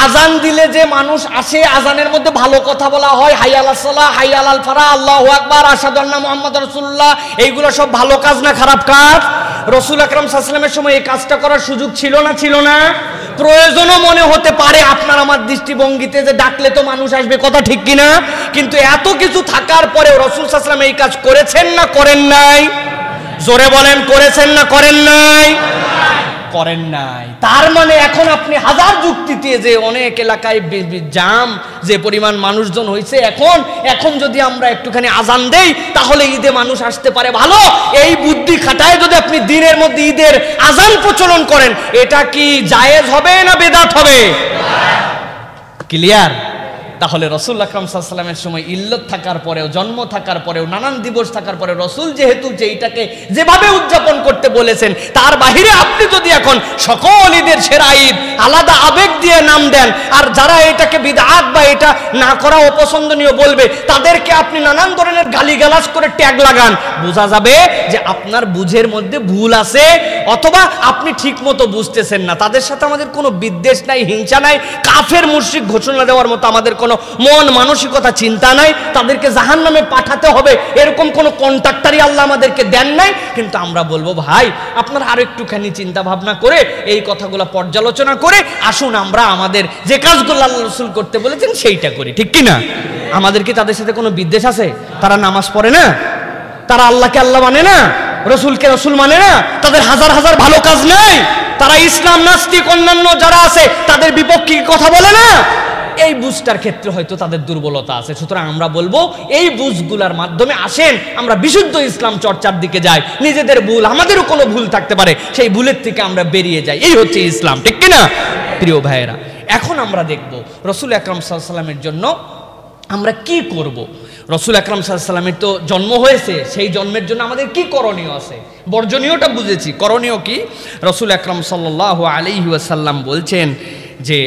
আজান দিলে যে মানুষ আসে, আজানের মধ্যে ভালো কথা বলা হয়, হাইয়া আলাস সালাহ, হাইয়া আলাল ফালাহ, আল্লাহু আকবার, আশহাদু আন্না মুহাম্মাদুর রাসূলুল্লাহ, এইগুলো সব ভালো কাজ না খারাপ কাজ? রাসূল আকরাম সাল্লাল্লাহু আলাইহি ওয়াসাল্লামের সময় এই কাজটা করার সুযোগ ছিল না ছিল না? প্রয়োজনও মনে হতে পারে আপনার আমার দৃষ্টিভঙ্গিতে যে ডাকলে তো মানুষ আসবে, কথা ঠিক কিনা? কিন্তু এত কিছু থাকার পরেও রাসূল সাল্লাল্লাহু আলাইহি ওয়াসাল্লাম এই কাজ করেছেন না করেন নাই? জোরে বলেন, করেছেন না করেন নাই? করেন নাই। তার মানে এখন আপনি হাজার যুক্তিতে যে অনেক এলাকায় জাম, যে পরিমাণ মানুষজন হয়েছে, এখন যদি আমরা একটুখানি আজান দেই তাহলে ঈদে মানুষ আসতে পারে, ভালো এই বুদ্ধি খাটায় যদি আপনি দিনের মধ্যে ঈদের আজান প্রচলন করেন, এটা কি জায়েজ হবে না বেদাত হবে? ক্লিয়ার? তাহলে রাসূল আকরাম সাল্লাল্লাহু আলাইহি ওয়াসাল্লামের সময় ইল্লত থাকার পরেও, জন্ম থাকার পরেও, নানান দিবস থাকার পরে রাসূল যেহেতু যেইটাকে যেভাবে উদযাপন করতে বলেছেন, তার বাহিরে আপনি যদি এখন সকল ঈদের সেরা ঈদ আলাদা আবেগ দিয়ে নাম দেন, আর যারা এটাকে বিদআত বা এটা না করা অপছন্দনীয় বলবে তাদেরকে আপনি নানান ধরনের গালিগালাজ করে ট্যাগ লাগান, বোঝা যাবে যে আপনার বুঝের মধ্যে ভুল আছে, অথবা আপনি ঠিক মতো বুঝতেছেন না। তাদের সাথে আমাদের কোনো বিদ্বেষ নাই, হিংসা নাই, কাফের মুশরিক ঘোষণা দেওয়ার মতো আমাদের কোনো মন মানসিকতা চিন্তা নাই, তাদেরকে জাহান্নামে পাঠাতে হবে এরকম কোনো কন্ট্রাক্টরই আল্লাহ আমাদেরকে দেন নাই। কিন্তু আমরা বলবো ভাই আপনারা আরো একটুখানি চিন্তা ভাবনা করে এই কথাগুলো পর্যালোচনা করে আসুন আমরা আমাদের যে কাজগুলো আল্লাহ রাসূল করতে বলেছেন সেইটা করি, ঠিক কি না? আমাদের কি তাদের সাথে কোনো বিদ্বেষ আছে? তারা নামাজ পড়ে না, তারা আল্লাহকে আল্লাহ মানে না, রসুলকে রসুল মানে না, তাদের হাজার হাজার ভালো কাজ নাই, তারা ইসলাম নাস্তিক অন্যান্য যারা আছে তাদের বিপক্ষে কথা বলে না, এই বুঝটার ক্ষেত্রে হয়তো তাদের দুর্বলতা আছে। সুতরাং আমরা বলবো এই বুঝগুলার মাধ্যমে আসেন আমরা বিশুদ্ধ ইসলাম চর্চার দিকে যাই, নিজেদের ভুল, আমাদেরও কোনো ভুল থাকতে পারে, সেই ভুলের থেকে আমরা বেরিয়ে যাই, এই হচ্ছে ইসলাম, ঠিক কিনা? প্রিয় ভাইয়েরা, এখন আমরা দেখব রাসূল আকরাম সাল্লাল্লাহু আলাইহি ওয়াসাল্লামের জন্য আমরা কি করব। রাসূল আকরাম সাল্লাল্লাহু আলাইহি ওয়াসাল্লামের তো জন্ম হয়েছে, সেই জন্মের জন্য আমাদের কি করণীয় আছে? বর্জনীয়টা বুঝেছি, করণীয় কি? রাসূল আকরাম সাল্লাল্লাহু আলাইহি ওয়াসাল্লাম বলছেন যে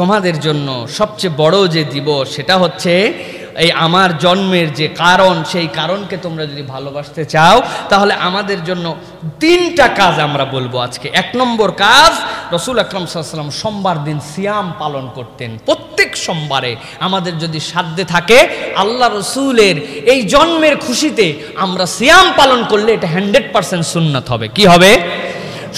তোমাদের জন্য সবচেয়ে বড় যে দিবস সেটা হচ্ছে এই আমার জন্মের যে কারণ, সেই কারণকে তোমরা যদি ভালোবাসতে চাও তাহলে আমাদের জন্য তিনটা কাজ আমরা বলবো আজকে। এক নম্বর কাজ, রাসূল আকরাম সাল্লাল্লাহু আলাইহি ওয়াসাল্লাম সোমবার দিন সিয়াম পালন করতেন। প্রত্যেক সোমবারে আমাদের যদি সাধ্যে থাকে আল্লাহ রসুলের এই জন্মের খুশিতে আমরা সিয়াম পালন করলে এটা 100% সুন্নাত হবে। কি হবে?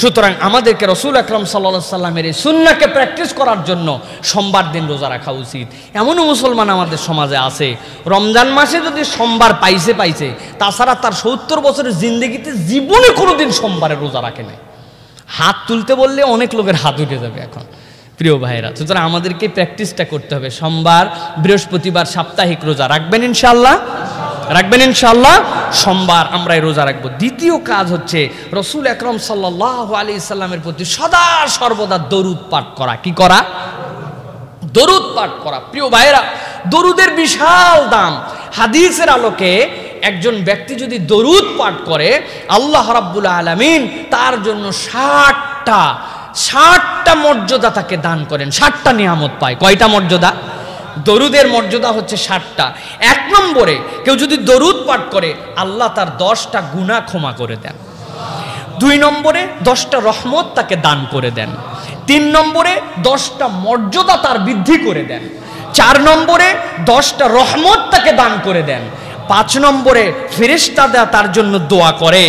সুতরাং আমাদেরকে রাসূল আকরাম সাল্লাল্লাহু আলাইহি ওয়াসাল্লামের এই সুন্নাহকে প্র্যাকটিস করার জন্য সোমবার দিন রোজা রাখা উচিত। এমনও মুসলমান আমাদের সমাজে আছে রমজান মাসে যদি সোমবার পাইছে, তাছাড়া তার 70 বছরের জিন্দেগিতে জীবনে কোনোদিন সোমবারে রোজা রাখে নাই। হাত তুলতে বললে অনেক লোকের হাত উঠে যাবে এখন, প্রিয় ভাইরা। সুতরাং আমাদেরকে প্র্যাকটিসটা করতে হবে। সোমবার, বৃহস্পতিবার সাপ্তাহিক রোজা রাখবেন ইনশাআল্লাহ, রাখবেন ইনশাআল্লাহ। সোমবার আমরা এই রোজা রাখবো। দ্বিতীয় কাজ হচ্ছে রাসূল আকরাম সাল্লাল্লাহু আলাইহি সাল্লামের প্রতি সদা সর্বদা দরুদ পাঠ করা। কি করা? দরুদ পাঠ করা। প্রিয় ভাইরা, দরুদের বিশাল দাম। হাদিসের আলোকে একজন ব্যক্তি যদি দরুদ পাঠ করে আল্লাহ রাব্বুল আলামিন তার জন্য 60টা মর্যাদা তাকে দান করেন, 60টা নিয়ামত পায়। কয়টা মর্যাদা? দরুদের মর্যাদা হচ্ছে 60টা। এক নম্বরে কেউ যদি দরুদ পাঠ করে আল্লাহ তার 10টা গুনাহ ক্ষমা করে দেন। 2 নম্বরে 10টা রহমত তাকে দান করে দেন। 3 নম্বরে 10টা মর্যাদা তার বৃদ্ধি করে দেন। 4 নম্বরে 10টা রহমত তাকে দান করে দেন। 5 নম্বরে ফেরেশতারা তার জন্য দোয়া করে।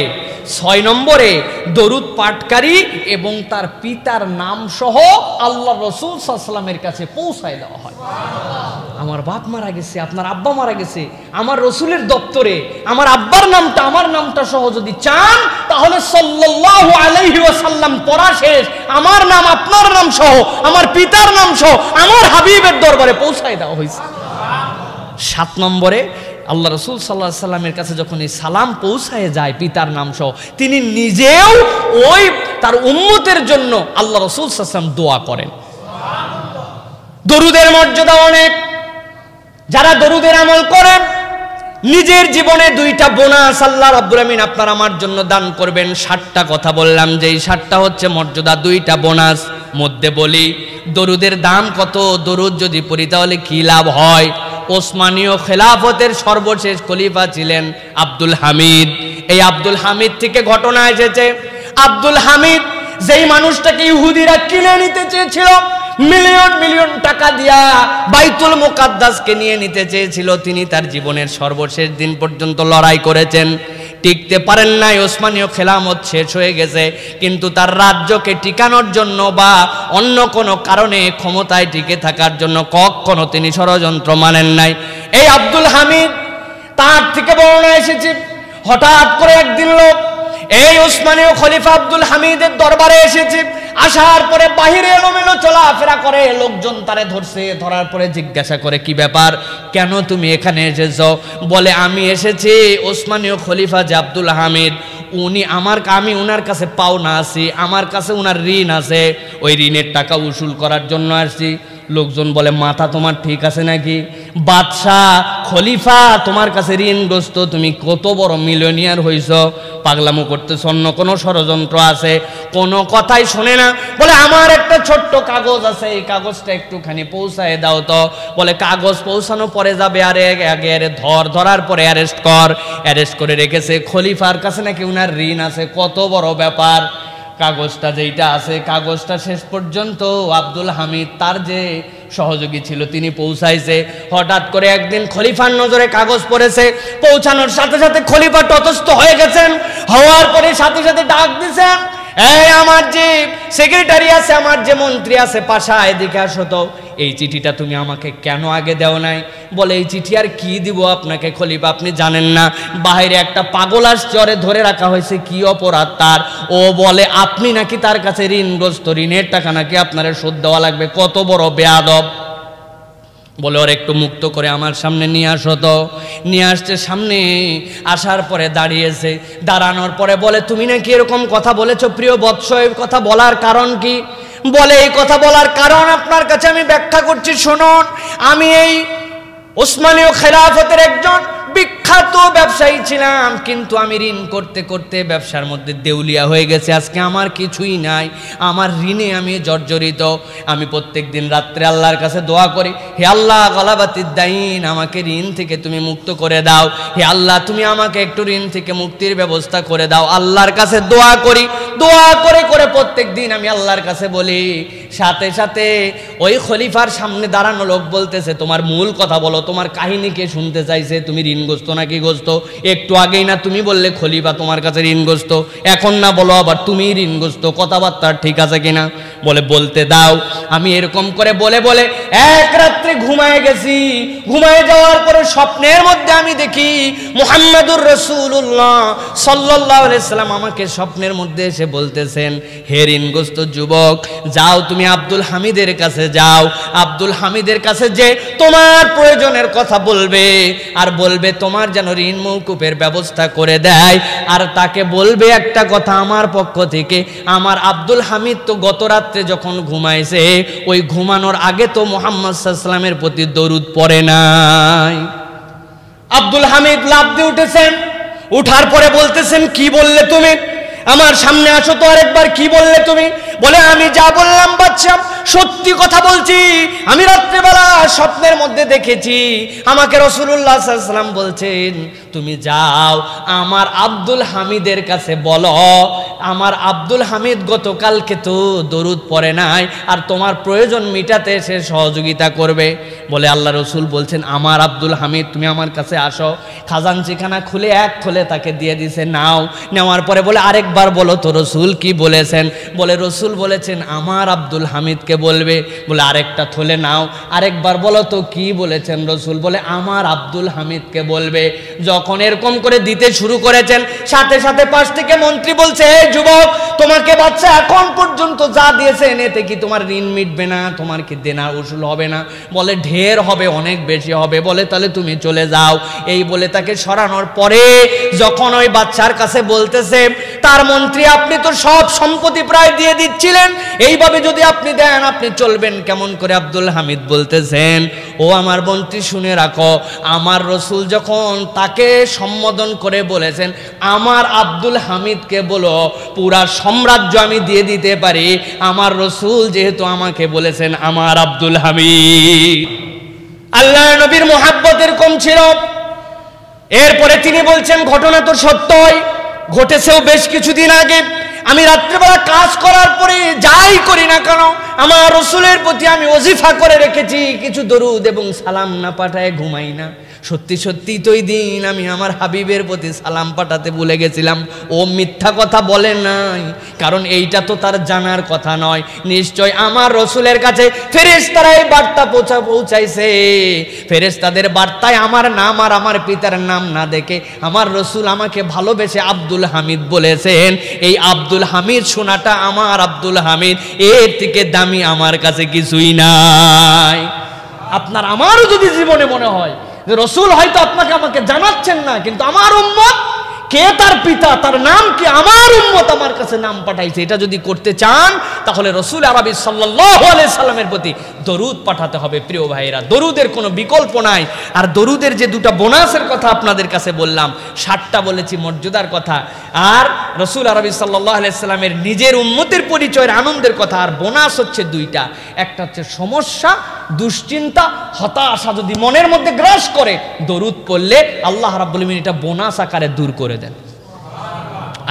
6 নম্বরে দরুদ পাঠকারী এবং তার পিতার নাম সহ আল্লাহ রাসূল সাল্লাল্লাহু আলাইহি ওয়াসাল্লামের কাছে পৌঁছায় দেওয়া হয়। আমার বাপ মারা গেছে, আপনার আব্বা মারা গেছে, আমার রসুলের দপ্তরে আমার আব্বার নামটা আমার নামটা সহ যদি চান তাহলে সাল্লাল্লাহু আলাইহি ওয়াসাল্লাম পড়া শেষ, আমার নাম আপনার নাম সহ আমার পিতার নাম সহ আমার হাবিবের দরবারে পৌঁছায় দেওয়া হয়েছে। 7 নম্বরে আল্লাহ রসুল সাল্লাল্লাহু আলাইহি ওয়াসাল্লামের কাছে যখন এই সালাম পৌঁছায় যায় পিতার নাম সহ, তিনি নিজেও ওই তার উম্মতের জন্য আল্লাহ রসুল সাল্লাল্লাহু আলাইহি ওয়াসাল্লাম দোয়া করেন। দরুদের মর্যাদা অনেক। যারা দরুদের আমল করেন, নিজের জীবনে 2টা বোনাস আল্লাহ রাব্বুল আমিন আপনার আমার জন্য দান করবেন। 60টা কথা বললাম, যেই 60টা হচ্ছে মর্যাদা, 2টা বোনাস। মধ্যে বলি দরুদের দাম কত, দরুদ যদি পড়ি তাহলে কি লাভ হয়। ওসমানীয় খেলাফতের সর্বশেষ খলিফা ছিলেন আব্দুল হামিদ। এই আব্দুল হামিদ থেকে ঘটনা এসেছে, আব্দুল হামিদ যেই মানুষটাকে ইহুদিরা কিনে নিতে চেয়েছিল, মিলিয়ন মিলিয়ন টাকা দিয়া বাইতুল মুকাদ্দাসকে নিয়ে নিতে চেয়েছিল, তিনি তার জীবনের সর্বশেষ দিন পর্যন্ত লড়াই করেছেন, টিকতে পারেন নাই। ওসমানীয় খেলাফত শেষ হয়ে গেছে, কিন্তু তার রাজ্যকে টিকানোর জন্য বা অন্য কোনো কারণে ক্ষমতায় টিকে থাকার জন্য কখনো তিনি ষড়যন্ত্র মানেন নাই। এই আব্দুল হামিদ, তার থেকে বর্ণনা এসেছে, হঠাৎ করে একদিন লোক এই ওসমানীয় খলিফা আব্দুল হামিদের দরবারে এসেছে। আসার পরে বাহিরে এলোমেলো চলাফেরা করে, লোকজন তারে ধরছে, ধরার পরে জিজ্ঞাসা করে কি ব্যাপার, কেন তুমি এখানে এসেছো? বলে আমি এসেছি ওসমানীয় খলিফা যে আব্দুল হামিদ, আমি উনার কাছে পাওনা আছি, আমার কাছে উনার ঋণ আছে, ওই ঋণের টাকা উসুল করার জন্য আসছি। লোকজন বলে মাথা তোমার ঠিক আছে নাকি? বাদশাহ খলিফা তোমার কাছে ঋণগ্রস্ত, তুমি কত বড় মিলিয়নিয়ার হইছ, পাগলামো করতেছ, অন্য কোনো ষড়যন্ত্র আছে? কোনো কথাই শোনে না। বলে আমার একটা ছোট্ট কাগজ আছে, এই কাগজটা একটুখানি পৌঁছায় দাও তো। বলে কাগজ পৌঁছানো পরে যাবে, আরে আগে আরে ধরার পরে অ্যারেস্ট কর। অ্যারেস্ট করে রেখেছে, খলিফার কাছে নাকি উনার ঋণ আছে, কত বড় ব্যাপার। কাগজটা যেইটা আছে, কাগজটা শেষ পর্যন্ত আব্দুল হামিদ তার যে সহযোগী ছিল তিনি পৌঁছাইছে। হঠাৎ করে একদিন খলিফার নজরে কাগজ পড়েছে, পৌঁছানোর সাথে সাথে খলিফা তটস্থ হয়ে গেছেন। হওয়ার পরে সাথে সাথে ডাক দিছেন, এই আমার যে সেক্রেটারি আছে, আমার যে মন্ত্রী আছে পাশা, এদিকে আসো তো, এই চিঠিটা তুমি আমাকে কেন আগে দেও নাই? বলে এই চিঠি আর কি দিব আপনাকে খলিফা, আপনি জানেন না বাইরে একটা পাগল আসছে, ওরে ধরে রাখা হয়েছে, কি অপরাধ তার? ও বলে আপনি নাকি তার কাছে ঋণগ্রস্ত, ঋণের টাকা নাকি আপনার শোধ দেওয়া লাগবে, কত বড় বেয়াদব। বলে ওর একটু মুক্ত করে আমার সামনে নিয়ে আসো তো। নিয়ে আসছে সামনে, আসার পরে দাঁড়িয়েছে, দাঁড়ানোর পরে বলে তুমি নাকি এরকম কথা বলেছো প্রিয় বৎস, এই কথা বলার কারণ কি? বলে এই কথা বলার কারণ আপনার কাছে আমি ব্যাখ্যা করছি, শুনুন। আমি এই ওসমানীয় খেলাফতের একজন বিখ্যাত ব্যবসায়ী ছিলাম, কিন্তু আমি ঋণ করতে করতে ব্যবসার মধ্যে দেউলিয়া হয়ে গেছে, আজকে আমার কিছুই নাই, আমার ঋণে আমি জর্জরিত। আমি প্রত্যেক দিন রাত্রে আল্লাহর কাছে দোয়া করি, হে আল্লাহ গলাবাতির দাইন, আমাকে ঋণ থেকে তুমি মুক্ত করে দাও, হে আল্লাহ তুমি আমাকে একটু ঋণ থেকে মুক্তির ব্যবস্থা করে দাও। আল্লাহর কাছে দোয়া করি, দোয়া করে করে প্রত্যেক দিন আমি আল্লাহর কাছে বলি। সাথে সাথে ওই খলিফার সামনে দাঁড়ানো লোক বলতেছে তোমার মূল কথা বলো, তোমার কাহিনী কে শুনতে চাইছে, তুমি ঋণগ্রস্ত নাকি গ্রস্ত? একটু আগেই না তুমি বললে খলিফা তোমার কাছে ঋণগ্রস্ত, এখন না বলো আবার তুমি ঋণগ্রস্ত, কথাবার্তা ঠিক আছে কিনা? বলে বলতে দাও। আমি এরকম করে বলে বলে এক রাত্রে ঘুমায় গেছি। ঘুমায় যাওয়ার পরে স্বপ্নের মধ্যে আমি দেখি মুহাম্মাদুর রাসূলুল্লাহ সাল্লাল্লাহু আলাইহি সাল্লাম আমাকে স্বপ্নের মধ্যে এসে বলতেছেন, হে ঋণগ্রস্ত যুবক, যাও তুমি আব্দুল হামিদের কাছে যাও, আব্দুল হামিদের কাছে যে তোমার প্রয়োজনের কথা বলবে, আর বলবে তোমার যেন ঋণ মওকুফের ব্যবস্থা করে দেয়, আর তাকে বলবে একটা কথা আমার পক্ষ থেকে, আমার আব্দুল হামিদ তো গত রাত্রে যখন ঘুমাইছে, ওই ঘুমানোর আগে তো মুহাম্মদ সাল্লাল্লাহু আলাইহি ওয়াসাল্লামের প্রতি দরুদ পড়ে নাই। আব্দুল হামিদ লাফ দিয়ে উঠেছেন, উঠার পরে বলতেছেন কি বললে তুমি? আমার সামনে আসো তো আরেকবার, কি বললে তুমি? বলে আমি যা বললাম বাদশা সত্যি কথা বলছি, আমি রাত্রেবেলা স্বপ্নের মধ্যে দেখেছি আমাকে রাসূলুল্লাহ সাল্লাল্লাহু আলাইহি ওয়াসাল্লাম বলছেন তুমি যাও আমার আব্দুল হামিদের কাছে বলো, আমার আব্দুল হামিদ গতকালকে তো দরুদ পড়ে নাই, আর তোমার প্রয়োজন মিটাতে সে সহযোগিতা করবে। বলে আল্লাহ রসুল বলছেন আমার আব্দুল হামিদ, তুমি আমার কাছে আসো। খাজানচিখানা খুলে এক থলে তাকে দিয়ে দিছে, নাও। নেওয়ার পরে বলে আরেকবার বলো তো রসুল কি বলেছেন? বলে রসুল বলেছেন আমার আব্দুল হামিদকে বলবে। বলে আরেকটা থলে নাও, আরেকবার বলো তো কি বলেছেন রসুল? বলে আমার আব্দুল হামিদকে বলবে। যখন এরকম করে দিতে শুরু করেছেন, সাথে সাথে পাশ থেকে মন্ত্রী বলছে, হে যুবক, তোমাকে বাচ্চা এখন পর্যন্ত যা দিয়েছেন এতে কি তোমার ঋণ মিটবে না? তোমার কি দেনা উসুল হবে না? বলে ঢের হবে, অনেক বেশি হবে। বলে তাহলে তুমি চলে যাও। এই বলে তাকে সরানোর পরে যখন ওই বাচ্চার কাছে বলতেছে, তার মন্ত্রী আপনি তো সব সম্পত্তি প্রায় দিয়ে দিচ্ছিলেন, এইভাবে যদি আপনি দেন আপনি চলবেন কেমন করে? আব্দুল হামিদ বলতেছেন ও আমার বোনটি শুনে রাখো, আমার রসুল যখন তাকে সম্বোধন করে বলেছেন আমার আব্দুল হামিদকে বলো, পুরা সাম্রাজ্য আমি দিয়ে দিতে পারি। আমার রসুল যেহেতু আমাকে বলেছেন আমার আব্দুল হামিদ। আল্লাহ নবীর মুহাব্বত এরকম ছিল। এরপরে তিনি বলছেন ঘটনা তো সত্যই ঘটেছেও বেশ কিছুদিন আগে। আমি রাত্রিবেলা কাজ করার পরে যাই করি না কেন আমার রসুলের প্রতি আমি ওজিফা করে রেখেছি, কিছু দরুদ এবং সালাম না পাঠায় ঘুমাই না। সত্যি সত্যি তো ওই দিন আমি আমার হাবিবের প্রতি সালাম পাঠাতে ভুলে গেছিলাম। ও মিথ্যা কথা বলে নাই, কারণ এইটা তো তার জানার কথা নয়। নিশ্চয় আমার রসুলের কাছে ফেরেশতারা এই বার্তা পৌঁছাইছে। ফেরেশতাদের বার্তায় আমার নাম আর আমার পিতার নাম না দেখে আমার রসুল আমাকে ভালোবেসে আব্দুল হামিদ বলেছেন। এই আব্দুল হামিদ শোনাটা আমার আব্দুল হামিদ, এর থেকে দামি আমার কাছে কিছুই নাই। আপনার আমারও যদি জীবনে মনে হয় যে রসুল হয়তো আপনাকে আমাকে জানাচ্ছেন না, কিন্তু আমার উম্মত কে, তার পিতা, তার নাম কি, আমার উম্মত আমার কাছে নাম পাঠাইছে, এটা যদি করতে চান তাহলে রসুল আরবি সাল্লাল্লাহু আলাইহি সাল্লামের প্রতি দরুদ পাঠাতে হবে। প্রিয় ভাইরা, দরুদের কোনো বিকল্প নাই। আর দরুদের যে দুটা বোনাসের কথা আপনাদের কাছে বললাম, 60টা বলেছি মর্যাদার কথা, আর রসুল আরবি সাল্লাল্লাহু আলাইহি সাল্লামের নিজের উম্মতের পরিচয়ের আনন্দের কথা। আর বোনাস হচ্ছে দুইটা, একটা হচ্ছে সমস্যা, দুশ্চিন্তা, হতাশা যদি মনের মধ্যে গ্রাস করে, দরুদ পড়লে আল্লাহ রাব্বুল আলামিন এটা বোনাস আকারে দূর করে দেন।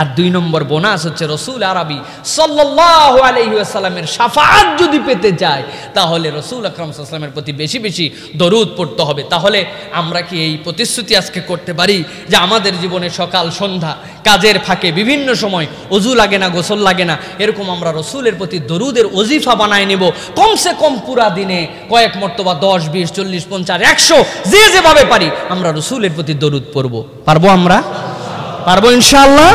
আর 2 নম্বর বোনাস হচ্ছে রসুল আরবি সাল্লাল্লাহু আলাইহি ওয়াসাল্লামের শাফাআত যদি পেতে চায় তাহলে রসুল আকরাম সাল্লাল্লাহু আলাইহি ওয়াসাল্লামের প্রতি বেশি বেশি দরুদ পড়তে হবে। তাহলে আমরা কি এই প্রতিশ্রুতি আজকে করতে পারি যে আমাদের জীবনে সকাল সন্ধ্যা কাজের ফাঁকে বিভিন্ন সময় ওযু লাগে না, গোসল লাগে না, এরকম আমরা রসুলের প্রতি দরুদের ওজিফা বানায় নেব। কমসে কম পুরা দিনে কয়েক মর্তবা 10, 20, 40, 50, 100 যে যেভাবে পারি আমরা রসুলের প্রতি দরুদ পড়ব। পারবো? আমরা পারবো ইনশাআল্লাহ।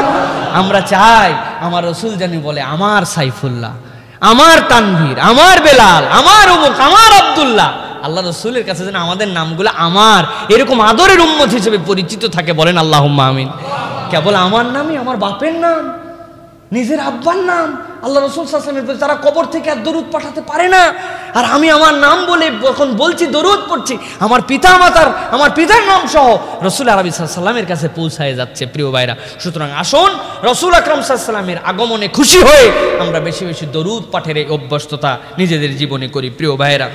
আমরা চাই আমার রসুল জানি বলে আমার সাইফুল্লাহ, আমার তানভীর, আমার বেলাল, আমার অমুক, আমার আব্দুল্লাহ। আল্লাহ রসুলের কাছে যেন আমাদের নামগুলো আমার এরকম আদরের উম্মত হিসেবে পরিচিত থাকে। বলেন আল্লাহুম্মা আমিন। কেবল আমার নামই, আমার বাপের নাম, নিজের আব্বার নাম, আল্লাহ রসুল সাল্লাল্লাহু আলাইহি ওয়াসাল্লামের তারা কবর থেকে আর দরুদ পাঠাতে পারে না। আর আমি আমার নাম বলে যখন বলছি দরুদ পড়ছি, আমার পিতা মাতার, আমার পিতার নাম সহ রসুল আরবি সাল্লাল্লাহু আলাইহি ওয়াসাল্লামের কাছে পৌঁছায় যাচ্ছে। প্রিয় ভাইরা, সুতরাং আসুন রসুল আকরাম সাল্লাল্লাহু আলাইহি ওয়াসাল্লামের আগমনে খুশি হয়ে আমরা বেশি বেশি দরুদ পাঠের এই অভ্যস্ততা নিজেদের জীবনে করি। প্রিয় ভাইরা,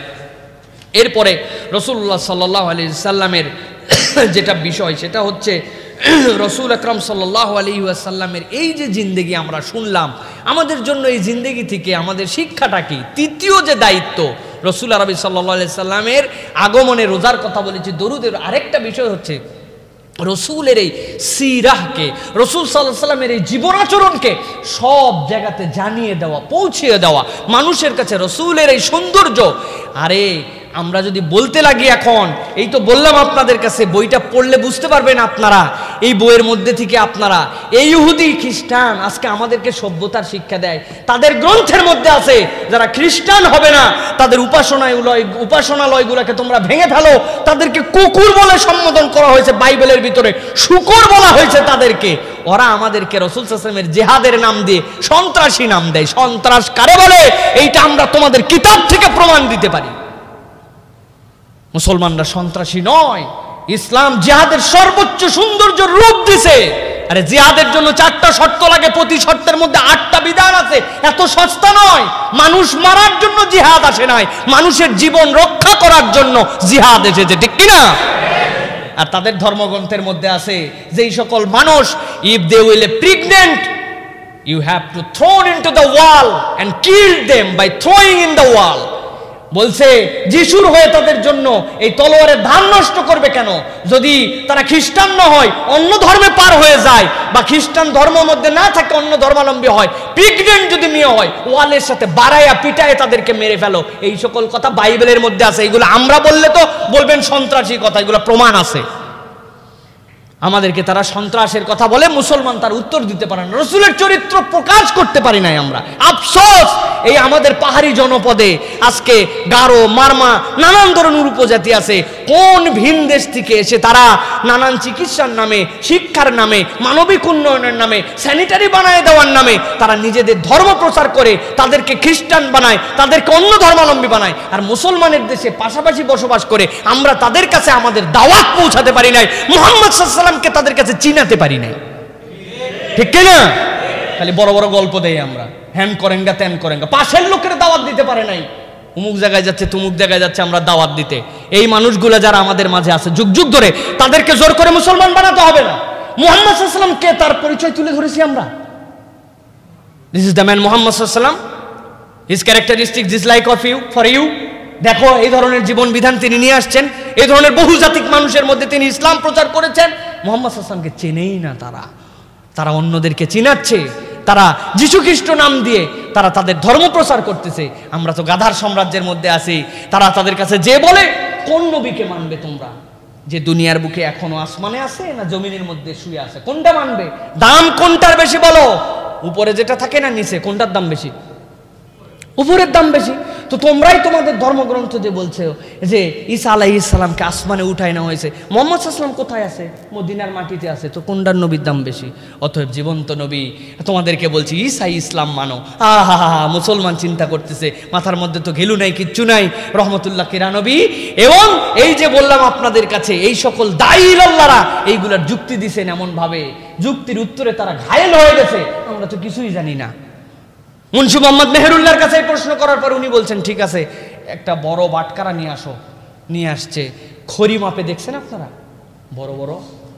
এরপরে রাসূলুল্লাহ সাল্লাল্লাহু আলাইহি ওয়াসাল্লামের যেটা বিষয় সেটা হচ্ছে রসুল আকরাম সাল্লাল্লাহু আলাইহি ওয়াসাল্লামের এই যে জিন্দেগি আমরা শুনলাম, আমাদের জন্য এই জিন্দেগি থেকে আমাদের শিক্ষাটা কি? তৃতীয় যে দায়িত্ব, রসুল আরবি সাল্লাল্লাহু আলাইহি ওয়াসাল্লামের আগমনে রোজার কথা বলেছি, দরুদের আরেকটা বিষয় হচ্ছে রসুলের এই সিরাহকে, রসুল সাল্লাল্লাহু আলাইহি ওয়াসাল্লামের এই জীবনাচরণকে সব জায়গাতে জানিয়ে দেওয়া, পৌঁছিয়ে দেওয়া মানুষের কাছে রসুলের এই সৌন্দর্য। আরে আমরা যদি বলতে লাগি, এখন এই তো বললাম আপনাদের কাছে, বইটা পড়লে বুঝতে পারবেন আপনারা, এই বইয়ের মধ্যে থেকে আপনারা এই ইহুদি খ্রিস্টান আজকে আমাদেরকে সভ্যতার শিক্ষা দেয়। তাদের গ্রন্থের মধ্যে আছে যারা খ্রিস্টান হবে না তাদের উপাসনালয়গুলোকে তোমরা ভেঙে ফেলো, তাদেরকে কুকুর বলে সম্বোধন করা হয়েছে বাইবেলের ভিতরে, শুকর বলা হয়েছে তাদেরকে। ওরা আমাদেরকে রাসূল সাল্লাল্লাহু আলাইহি ওয়াসাল্লামের জিহাদের নাম দিয়ে সন্ত্রাসী নাম দেয়। সন্ত্রাস কারে বলে এইটা আমরা তোমাদের কিতাব থেকে প্রমাণ দিতে পারি। মুসলমানরা সন্ত্রাসী নয়, ইসলাম জিহাদের সর্বোচ্চ সৌন্দর্য রূপ দিছে। আরে জিহাদের জন্য 4টা শর্ত লাগে, প্রতি শর্তের মধ্যে 8টা বিধান আছে, এত সস্তা নয়। মানুষ মারার জন্য জিহাদ আসে নাই, মানুষের জীবন রক্ষা করার জন্য জিহাদ এসেছে, ঠিক কিনা? আর তাদের ধর্মগ্রন্থের মধ্যে আছে যেই সকল মানুষ, if they will a pregnant you have to throne into the wall and kill them by throwing in the wall. বলছে যিশুর হয়ে তাদের জন্য এই তলোয়ারের ধার নষ্ট করবে কেন? যদি তারা খ্রিস্টান না হয়, অন্য ধর্মে পার হয়ে যায়, বা খ্রিস্টান ধর্মের মধ্যে না থাকে, অন্য ধর্মাবলম্বী হয়, প্রেগন্যান্ট যদি মেয়ে হয়, ওয়ালের সাথে বাড়াইয়া পিটায় তাদেরকে মেরে ফেলো। এই সকল কথা বাইবেলের মধ্যে আছে। এগুলো আমরা বললে তো বলবেন সন্ত্রাসী কথা, এগুলো প্রমাণ আছে। আমাদেরকে তারা সন্ত্রাসের কথা বলে, মুসলমান তার উত্তর দিতে পারে না, রসুলের চরিত্র প্রকাশ করতে পারি নাই আমরা। আফসোস, এই আমাদের পাহাড়ি জনপদে আজকে গারো, মারমা, নানান ধরনের উপজাতি আছে, কোন ভিন দেশ থেকে এসে তারা নানান চিকিৎসার নামে, শিক্ষার নামে, মানবিক উন্নয়নের নামে, স্যানিটারি বানায় দেওয়ার নামে তারা নিজেদের ধর্ম প্রচার করে তাদেরকে খ্রিস্টান বানায়, তাদেরকে অন্য ধর্মাবলম্বী বানায়। আর মুসলমানের দেশে পাশাপাশি বসবাস করে আমরা তাদের কাছে আমাদের দাওয়াত পৌঁছাতে পারি নাই, মুহাম্মদ সাল্লাল্লাহু আলাইহি ওয়াসাল্লামকে তাদের কাছে চিনাতে পারি নাই। ঠিক কিনা? খালি বড় বড় গল্প দেই আমরা, হ্যান করেঙ্গা ত্যান করেঙ্গা, পাশের লোকের দাওয়াত দিতে পারে নাই। অমুক জায়গায় যাচ্ছে, তুমুক জায়গায় যাচ্ছে, আমরা দাওয়াত দিতে। এই মানুষগুলো যারা আমাদের মাঝে আছে যুগ যুগ ধরে, তাদেরকে জোর করে মুসলমান বানাতে হবে না। মুহাম্মদ সাল্লাল্লাহু আলাইহি ওয়াসাল্লামকে তার পরিচয় তুলে ধরেছি আমরা। This is the man Muhammad সাল্লাল্লাহু আলাইহি ওয়াসাল্লাম, his characteristic this like of you for you. দেখো এই ধরনের জীবন বিধান তিনি নিয়ে আসছেন, এই ধরনের বহুজাতিক মানুষের মধ্যে তিনি ইসলাম প্রচার করেছেন। মুহাম্মদ সাল্লাল্লাহু আলাইহি ওয়াসাল্লামকে চেনেই না তারা অন্যদেরকে চিনাচ্ছে, তারা যীশু খ্রিস্ট নাম দিয়ে তারা তাদের ধর্ম প্রচার করতেছে। আমরা তো গাধার সাম্রাজ্যের মধ্যে আছি। তারা তাদের কাছে যে বলে, কোন নবীকে মানবে তোমরা, যে দুনিয়ার বুকে এখনো আসমানে আছে না জমিনের মধ্যে শুয়ে আছে, কোনটা মানবে? দাম কোনটার বেশি বলো? উপরে যেটা থাকে না নিচে, কোনটার দাম বেশি? উপরের দাম বেশি। তো তোমরাই তোমাদের ধর্মগ্রন্থ যে বলছো যে ঈসা আলাইহিস সালামকে আসমানে উঠায় নেওয়া হয়েছে, মুহাম্মদ সাল্লাল্লাহু আলাইহি ওয়াসাল্লাম কোথায় আছে? মদিনার মাটিতে আছে। তো কোনটার নবীর দাম বেশি? অতএব জীবন্ত নবী তোমাদেরকে বলছি, ঈসাই ইসলাম মানো। আহা, মুসলমান চিন্তা করতেছে, মাথার মধ্যে তো ঘেলু নাই, কিচ্ছু নাই, রহমতুল্লাহ কিরা নবী। এবং এই যে বললাম আপনাদের কাছে, এই সকল দাঈল আল্লাহরা এইগুলার যুক্তি দিছেন এমন ভাবে, যুক্তির উত্তরে তারা ঘায়েল হয়ে গেছে, আমরা তো কিছুই জানি না। মুন্সি মোহাম্মদ মেহেরুল্লাহর কাছে প্রশ্ন করার পর উনি বলছেন, ঠিক আছে একটা বড় বাটকারা নিয়ে আসো। নিয়ে আসছে, খড়ি মাপে, দেখছেন আপনারা বড় বড়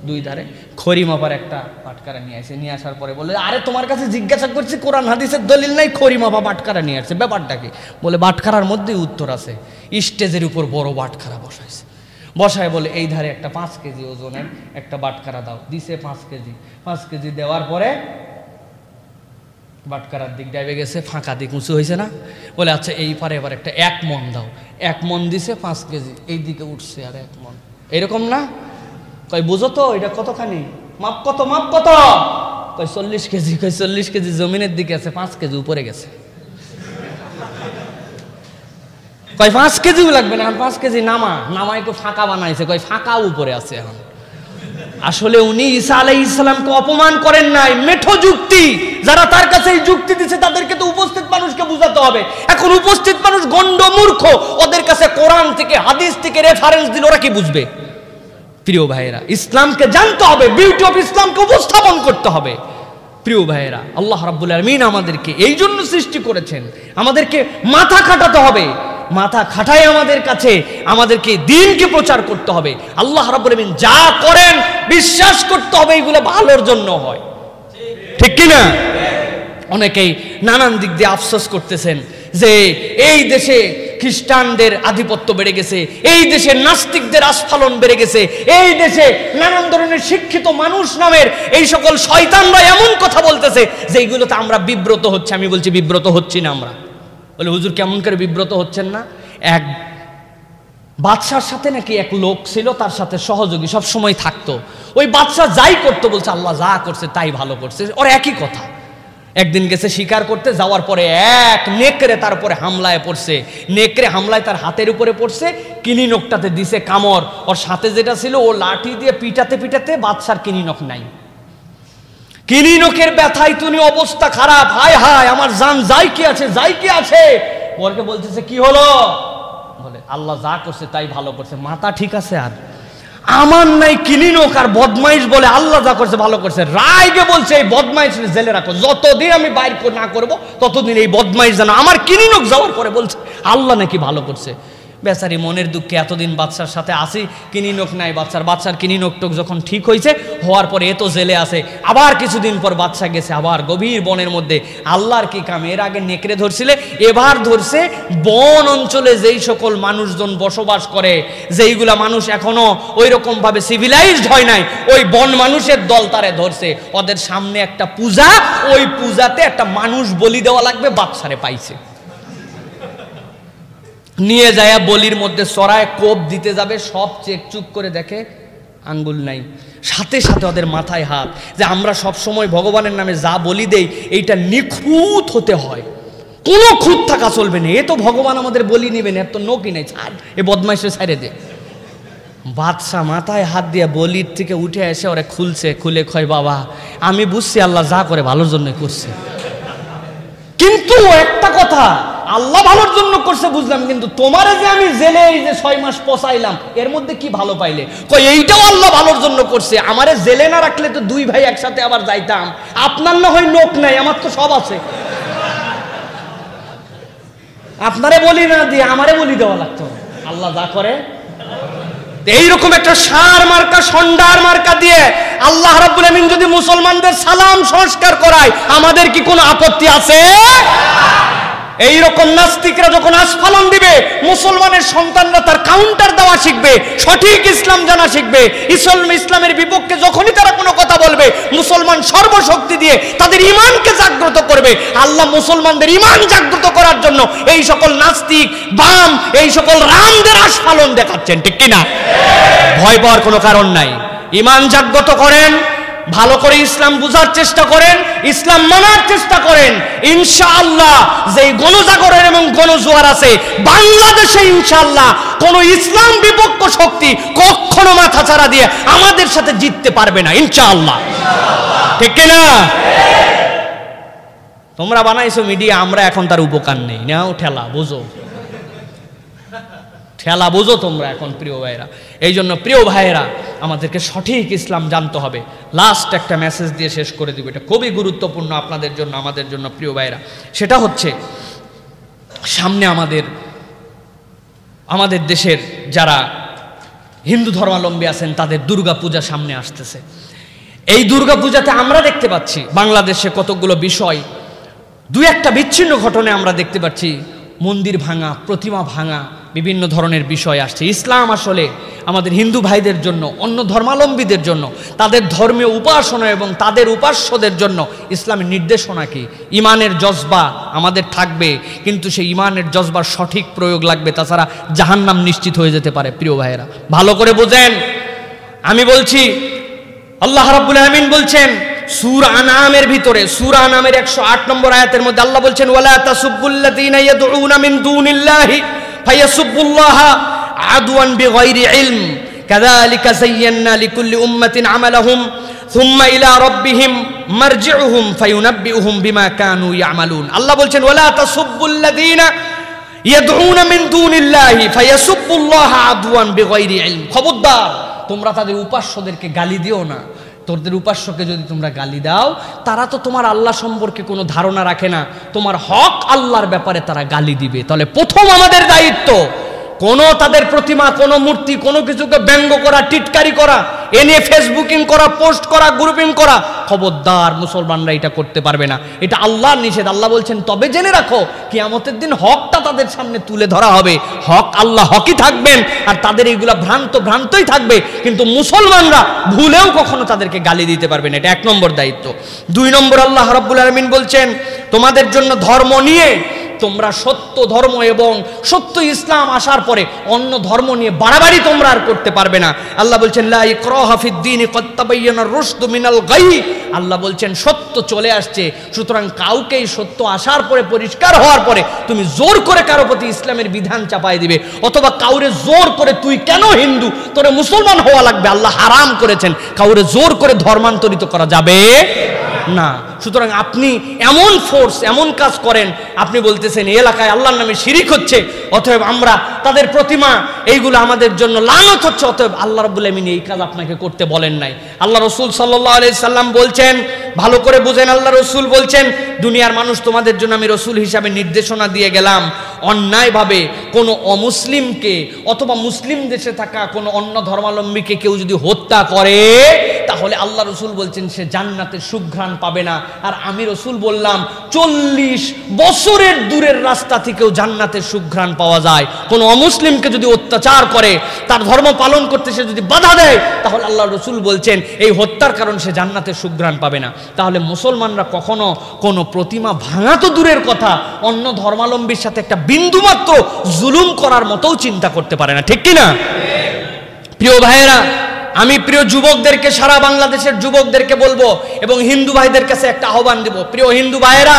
দুই ধারে খড়ি মাপার একটা বাটকারা নিয়ে আসে। নিয়ে আসার পরে বলে, আরে তোমার কাছে জিজ্ঞাসা করছি, কোরআন হাদিসের দলিল নাই, খড়ি মাপা বাটকারা নিয়ে আসছে, ব্যাপারটা কি? বলে বাটকারার মধ্যেই উত্তর আছে। স্টেজের উপর বড় বাটকারা বসাইছে, বসায় বলে এই ধারে একটা 5 কেজি ওজনের একটা বাটকারা দাও। দিছে 5 কেজি। 5 কেজি দেওয়ার পরে বাটকারার দিক ডাইবে গেছে, ফাঁকা দিক উঁচু হয়েছে না, বলে আচ্ছা এই পারে এবার একটা 1 মণ দাও। 1 মণ দিছে 5 কেজি, এই দিকে উঠছে আর 1 মণ, এরকম না? কই বুঝো তো এটা কতখানি, মাপ কত, মাপ কত? কই 40 কেজি। কই 40 কেজি জমিনের দিকে আছে, 5 কেজি উপরে গেছে। কই 5 কেজিও লাগবে না, 5 কেজি নামাই তো ফাঁকা বানাইছে। কই ফাঁকা উপরে আছে এখন। আসলে উনি ঈসা আলাইহিস সালামকে অপমান করেন নাই, মেঠো যুক্তি। যারা তার কাছে এই যুক্তি দিচ্ছে তাদেরকে তো উপস্থিত মানুষকে বুঝাতে হবে। এখন উপস্থিত মানুষ গন্ড মূর্খ, ওদের কাছে কোরআন থেকে হাদিস থেকে রেফারেন্স দিলে ওরা কি বুঝবে? প্রিয় ভাইয়েরা, ইসলামকে জানতে হবে, বিউটি অফ ইসলামকে উপস্থাপন করতে হবে। প্রিয় ভাইয়েরা, আল্লাহ রাব্বুল আলামিন আমাদেরকে এই জন্য সৃষ্টি করেছেন, আমাদেরকে মাথা খাটাতে হবে। মাথা খাটায় আমাদের কাছে আমাদেরকে দ্বীনকে প্রচার করতে হবে। আল্লাহ রাব্বুল আলামিন যা করেন বিশ্বাস করতে হবে এগুলো ভালোর জন্য হয়, ঠিক কি না? অনেকেই নানান দিক দিয়ে আফসোস করতেছেন যে এই দেশে খ্রিস্টানদের আধিপত্য বেড়ে গেছে, এই দেশে নাস্তিকদের আস্ফালন বেড়ে গেছে, এই দেশে নানান ধরনের শিক্ষিত মানুষ নামের এই সকল শয়তানরা এমন কথা বলতেছে যে এইগুলোতে আমরা বিব্রত হচ্ছে। আমি বলছি বিব্রত হচ্ছি না আমরা। বলে হুজুর কেমন করে বিব্রত হচ্ছেন না? এক বাদশার সাথে নাকি এক লোক ছিল, তার সাথে সহযোগী সব সময় থাকতো। ওই বাদশা যাই করতো বলছে আল্লাহ যা করছে তাই ভালো করছে, ওর একই কথা। একদিন গেছে শিকার করতে, যাওয়ার পরে এক নেকড়ে তার উপরে হামলায় পড়ছে। নেকড়ে হামলায় তার হাতের উপরে পড়ছে, কিনি নখটাতে দিছে কামড়। ওর সাথে যেটা ছিল ও লাঠি দিয়ে পিটাতে পিটাতে বাদশার কিনি নখ নাই। কিনি নখের ব্যথায় তুমি অবস্থা খারাপ, হায় হায় আমার জান যাই কি আছে, যাই কি আছে। ওরকে বলতেছে কি হলো? বলে আল্লাহ যা করছে তাই ভালো করছে। মাথা ঠিক আছে আর আমার নাই কিলিনক আর বদমাইশ বলে আল্লাহ যা করছে ভালো করছে। রায়কে বলছে এই বদমাইশ জেলে রাখো, যতদিন আমি বাইর না করবো ততদিন এই বদমাইশ জানো। আমার কিলিনক যাওয়ার পরে বলছে আল্লাহ নাকি ভালো করছে। বেচারি মনের দুঃখে এতদিন বাদশার সাথে আসি, কিনিনক নাই বাদশার কিনিনক টোক যখন ঠিক হয়েছে, হওয়ার পরে এ তো জেলে আছে। আবার কিছুদিন পর বাদশা গেছে আবার গভীর বনের মধ্যে। আল্লাহর কি কাম, এর আগে নেকড়ে ধরছিলে, এবার ধরছে বন অঞ্চলে যেই সকল মানুষজন বসবাস করে, যেইগুলা মানুষ এখনো ওই রকম ভাবে সিভিলাইজড হয় নাই, ওই বন মানুষের দল তারে ধরছে। ওদের সামনে একটা পূজা, ওই পূজাতে একটা মানুষ বলি দেওয়া লাগবে, বাদশারে পাইছে। নিয়ে যায় বলির মধ্যে চড়ায় কোপ দিতে যাবে, সব চেক চুক করে দেখে আঙ্গুল নাই। সাথে সাথে ওদের মাথায় হাত, যে আমরা সব সময় ভগবানের নামে যা বলি দেই এইটা নিখুঁত হতে হয়, কোনো খুঁত থাকা চলবে না। এ তো ভগবান আমাদের বলি নিবেন, এর তো নকি নাই, ছাড় এ বদমাইশে ছাড়ে দে। বাদশা মাথায় হাত দিয়ে বলির থেকে উঠে এসে ওরে খুলছে, খুলে কয় বাবা আমি বুঝছি আল্লাহ যা করে ভালোর জন্য করছে, কিন্তু একটা কথা আল্লাহ ভালোর জন্য করছে বুঝলাম, কিন্তু তোমারে যে আমি জেলে এই যে 6 মাস পচাইলাম এর মধ্যে কি ভালো পাইলে? কই এইটাও আল্লাহ ভালোর জন্য করছে, আমারে জেলে না রাখলে তো 2 ভাই একসাথে আবার যাইতাম, আপনার না হয় নোক নাই আমার তো সব আছে, আপনারে বলি না দিয়ে আমারে বলি দেওয়া লাগতো, আল্লাহ যা করে। এইরকম একটা সার মার্কা সন্ডার মার্কা দিয়ে আল্লাহ রাব্বুল আমিন যদি মুসলমানদের সালাম সংস্কার করায় আমাদের কি কোনো আপত্তি আছে? এইরকম নাস্তিকরা যখন আস্ফালন দিবে মুসলমানের সন্তানরা তার কাউন্টার দেওয়া শিখবে, সঠিক ইসলাম জানা শিখবে। ইসলামের বিপক্ষে যখনই তারা কোনো কথা বলবে মুসলমান সর্বশক্তি দিয়ে তাদের ঈমানকে জাগ্রত করবে। আল্লাহ মুসলমানদের ঈমান জাগ্রত করার জন্য এই সকল নাস্তিক বাম এই সকল রামদের আস্ফালন দেখাচ্ছেন, ঠিক কিনা? ভয় পাওয়ার কোনো কারণ নাই। ঈমান জাগ্রত করেন, ভালো করে ইসলাম বুঝার চেষ্টা করেন, ইসলাম মানার চেষ্টা করেন। ইনশাআল্লাহ যেই গণজাগরণ এবং গণজোয়ার আছে বাংলাদেশে, ইনশাআল্লাহ কোন ইসলাম বিপক্ষ শক্তি কখনো মাথা ছাড়া দিয়ে আমাদের সাথে জিততে পারবে না, ইনশাআল্লাহ, ঠিক কিনা? তোমরা বানাইছো মিডিয়া, আমরা এখন তার উপকার নেই, নাও ঠেলা বোঝো, ঠেলা বোঝো তোমরা এখন প্রিয় ভাইয়েরা। এই জন্য প্রিয় ভাইয়েরা আমাদেরকে সঠিক ইসলাম জানতে হবে। লাস্ট একটা মেসেজ দিয়ে শেষ করে দিব, এটা খুবই গুরুত্বপূর্ণ আপনাদের জন্য আমাদের জন্য প্রিয় ভাইয়েরা। সেটা হচ্ছে সামনে আমাদের দেশের যারা হিন্দু ধর্মাবলম্বী আছেন তাদের দুর্গা পূজা সামনে আসতেছে। এই দুর্গা পূজাতে আমরা দেখতে পাচ্ছি বাংলাদেশে কতগুলো বিষয়, 2-1টা বিচ্ছিন্ন ঘটনা আমরা দেখতে পাচ্ছি, মন্দির ভাঙা, প্রতিমা ভাঙা, বিভিন্ন ধরনের বিষয় আসছে। ইসলাম আসলে আমাদের হিন্দু ভাইদের জন্য, অন্য ধর্মাবলম্বীদের জন্য, তাদের ধর্মীয় উপাসনা এবং তাদের উপাস্যদের জন্য ইসলামের নির্দেশনা কি? ঈমানের জজবা আমাদের থাকবে, কিন্তু সেই ঈমানের জজবার সঠিক প্রয়োগ লাগবে, তাছাড়া জাহান্নাম নিশ্চিত হয়ে যেতে পারে। প্রিয় ভাইয়েরা ভালো করে বোঝেন, আমি বলছি আল্লাহ রাব্বুল আমিন বলছেন সূরা আনআমের ভিতরে, সূরা আনআমের 108 নম্বর আয়াতের মধ্যে আল্লাহ বলছেন ওয়ালা তাসুব্বুল্লাযীনা ইয়াদউনা মিন দুনিল্লাহি ফায়াসুব্বুল্লাহা আদওয়ান বিগাইরি ইলম কাযালিকা যায়্যানা লিকুল্লি উম্মাতিন আমালাহুম সুম্মা ইলা রাব্বিহিম মারজিউহুম ফায়ুনাব্বিউহুম বিমা কানু ইয়ামালুন। আল্লাহ বলছেন ওয়ালা তাসুব্বুল্লাযীনা ইয়াদউনা মিন দুনিল্লাহি ফায়াসুব্বুল্লাহা আদওয়ান বিগাইরি ইলম। খবরদার তোমরা তাদের উপাস্যদেরকে গালি দিও না। তোদের উপাস্যকে যদি তোমরা গালি দাও, তারা তো তোমার আল্লাহ সম্পর্কে কোনো ধারণা রাখে না, তোমার হক আল্লাহর ব্যাপারে তারা গালি দিবে। তাহলে প্রথম আমাদের দায়িত্ব কোনো তাদের প্রতিমা, কোনো মূর্তি, কোনো কিছুকে ব্যঙ্গ করা, টিটকারি করা, এ নিয়ে ফেসবুকিং করা, পোস্ট করা, গ্রুপিং করা, খবরদার মুসলমানরা এটা করতে পারবে না, এটা আল্লাহর নিষেধ। আল্লাহ বলছেন তবে জেনে রাখো কিয়ামতের দিন হকটা তাদের সামনে তুলে ধরা হবে, হক আল্লাহ হকই থাকবেন আর তাদের এইগুলা ভ্রান্তই থাকবে, কিন্তু মুসলমানরা ভুলেও কখনো তাদেরকে গালি দিতে পারবে না। এটা 1 নম্বর দায়িত্ব। 2 নম্বর আল্লাহ রাব্বুল আলামিন বলছেন তোমাদের জন্য ধর্ম নিয়ে তোমরা সত্য ধর্ম এবং সত্য ইসলাম আসার পরে অন্য ধর্ম নিয়ে বাড়াবাড়ি তোমরা আর করতে পারবে না। আল্লাহ বলছেন লা ইকরাহা ফিদ-দীন ক্বাদ তাবায়্যানার রুশদু মিনাল গাই। আল্লাহ বলছেন সত্য চলে আসছে, সুতরাং কাউকেই সত্য আসার পরে, পরিষ্কার হওয়ার পরে তুমি জোর করে কারো প্রতি ইসলামের বিধান চাপাই দিবে, অথবা কাউরে জোর করে তুই কেন হিন্দু, তোরে মুসলমান হওয়া লাগবে, আল্লাহ হারাম করেছেন। কাউরে জোর করে ধর্মান্তরিত করা যাবে না। সুতরাং আপনি এমন ফোর্স, এমন কাজ করেন, আপনি বলতেছেন এই এলাকায় আল্লাহর নামে শিরিক হচ্ছে, অতএব আমরা তাদের প্রতিমা এইগুলো আমাদের জন্য লানত হচ্ছে, অতএব আল্লাহ রাব্বুল আমিন এই কাজ আপনাকে করতে বলেন নাই। আল্লাহ রাসূল সাল্লাল্লাহু আলাইহি সাল্লাম বলছেন, ভালো করে বুঝেন, আল্লাহ রাসূল বলছেন দুনিয়ার মানুষ তোমাদের জন্য আমি রাসূল হিসাবে নির্দেশনা দিয়ে গেলাম, অন্যায়ভাবে কোনো অমুসলিমকে অথবা মুসলিম দেশে থাকা কোনো অন্য ধর্মাবলম্বীকে কেউ যদি হত্যা করে, তাহলে আল্লাহ রাসূল বলছেন সে জান্নাতের সুঘ্রাণ পাবে না। আর আমি রাসূল বললাম 40 বছরের দূরের রাস্তা থেকেও জান্নাতের সুঘ্রাণ পাওয়া যায়। কোনো অমুসলিমকে যদি অত্যাচার করে, তার ধর্ম পালন করতে সে যদি বাধা দেয়, তাহলে আল্লাহ রাসূল বলছেন এই হত্যার কারণ সে জান্নাতের সুঘ্রাণ পাবে না। তাহলে মুসলমানরা কখনো কোনো প্রতিমা ভাঙা তো দূরের কথা, অন্য ধর্মাবলম্বীর সাথে একটা বিন্দুমাত্র জুলুম করার মতোও চিন্তা করতে পারে না, ঠিক কিনা? প্রিয় ভাইয়েরা, আমি প্রিয় যুবকদেরকে, সারা বাংলাদেশের যুবকদেরকে বলবো এবং হিন্দু ভাইদের কাছে একটা আহ্বান দেব, প্রিয় হিন্দু ভাইয়েরা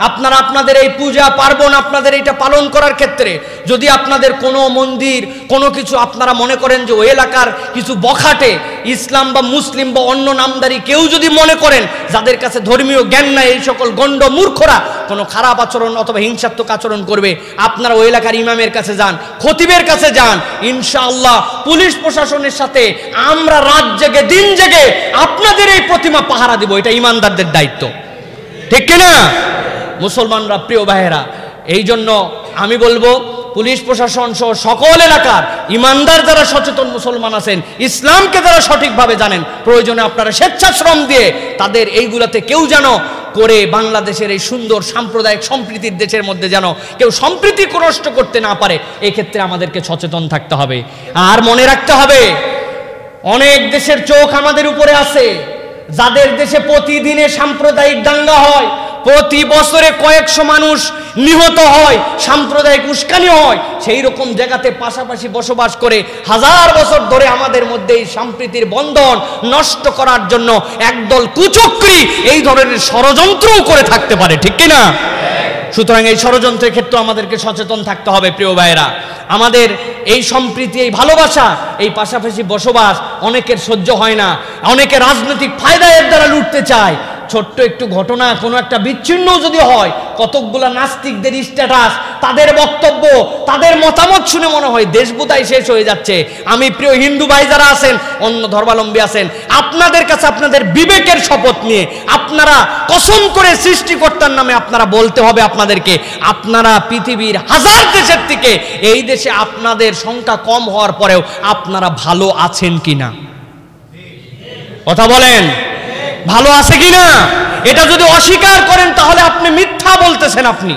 আপনারা আপনাদের এই পূজা পার্বণ আপনাদের এটা পালন করার ক্ষেত্রে যদি আপনাদের কোনো মন্দির কোনো কিছু আপনারা মনে করেন যে ওই এলাকার কিছু বখাটে ইসলাম বা মুসলিম বা অন্য নামদারি কেউ যদি মনে করেন যাদের কাছে ধর্মীয় জ্ঞান নাই, এই সকল গণ্ড মূর্খরা কোনো খারাপ আচরণ অথবা হিংসাত্মক আচরণ করবে, আপনারা ওই এলাকার ইমামের কাছে যান, খতিবের কাছে যান। ইনশাআল্লাহ পুলিশ প্রশাসনের সাথে আমরা রাত জেগে দিন জেগে আপনাদের এই প্রতিমা পাহারা দিব। এটা ইমানদারদের দায়িত্ব, ঠিক কিনা মুসলমানরা? প্রিয় ভাইয়েরা, এই জন্য আমি বলবো পুলিশ প্রশাসন সহ সকল এলাকার ইমানদার যারা সচেতন মুসলমান আছেন, ইসলামকে যারা সঠিকভাবে জানেন, প্রয়োজনে আপনারা স্বেচ্ছাশ্রম দিয়ে তাদের এইগুলাতে কেউ যেন করে বাংলাদেশের এই সুন্দর সাম্প্রদায়িক সম্প্রীতির দেশের মধ্যে যেন কেউ সম্প্রীতি নষ্ট করতে না পারে, এই ক্ষেত্রে আমাদেরকে সচেতন থাকতে হবে। আর মনে রাখতে হবে অনেক দেশের চোখ আমাদের উপরে আছে, যাদের দেশে প্রতিদিনে সাম্প্রদায়িক দাঙ্গা হয়, প্রতি বছরে কয়েকশো মানুষ নিহত হয়, সাম্প্রদায়িক উস্কানি হয়, সেই রকম জায়গাতে পাশাপাশি বসবাস করে হাজার বছর ধরে আমাদের মধ্যে এই সম্প্রীতির বন্ধন নষ্ট করার জন্য একদল কুচক্রী এই ধরনের ষড়যন্ত্রও করে থাকতে পারে, ঠিক কিনা? সুতরাং এই ষড়যন্ত্রের ক্ষেত্রে আমাদেরকে সচেতন থাকতে হবে। প্রিয় ভাইয়েরা, আমাদের এই সম্প্রীতি, এই ভালোবাসা, এই পাশাপাশি বসবাস অনেকের সহ্য হয় না, অনেকে রাজনৈতিক ফায়দা এর দ্বারা লুটতে চায়। ছোট্ট একটু ঘটনা কোনো একটা বিচ্ছিন্ন যদি হয়, কতকগুলা নাস্তিকদের স্ট্যাটাস, তাদের বক্তব্য, তাদের মতামত শুনে মনে হয় দেশ বোধহয় শেষ হয়ে যাচ্ছে। আমি প্রিয় হিন্দু ভাই যারা আছেন, অন্য ধর্মাবলম্বী আছেন, আপনাদের কাছে আপনাদের বিবেকের শপথ নিয়ে আপনারা কসম করে সৃষ্টিকর্তার নামে আপনারা বলতে হবে আপনাদেরকে, আপনারা পৃথিবীর হাজার দেশের থেকে এই দেশে আপনাদের সংখ্যা কম হওয়ার পরেও আপনারা ভালো আছেন কিনা? কথা বলেন, ভালো আছে কিনা? এটা যদি অস্বীকার করেন তাহলে আপনি মিথ্যা বলতেছেন। আপনি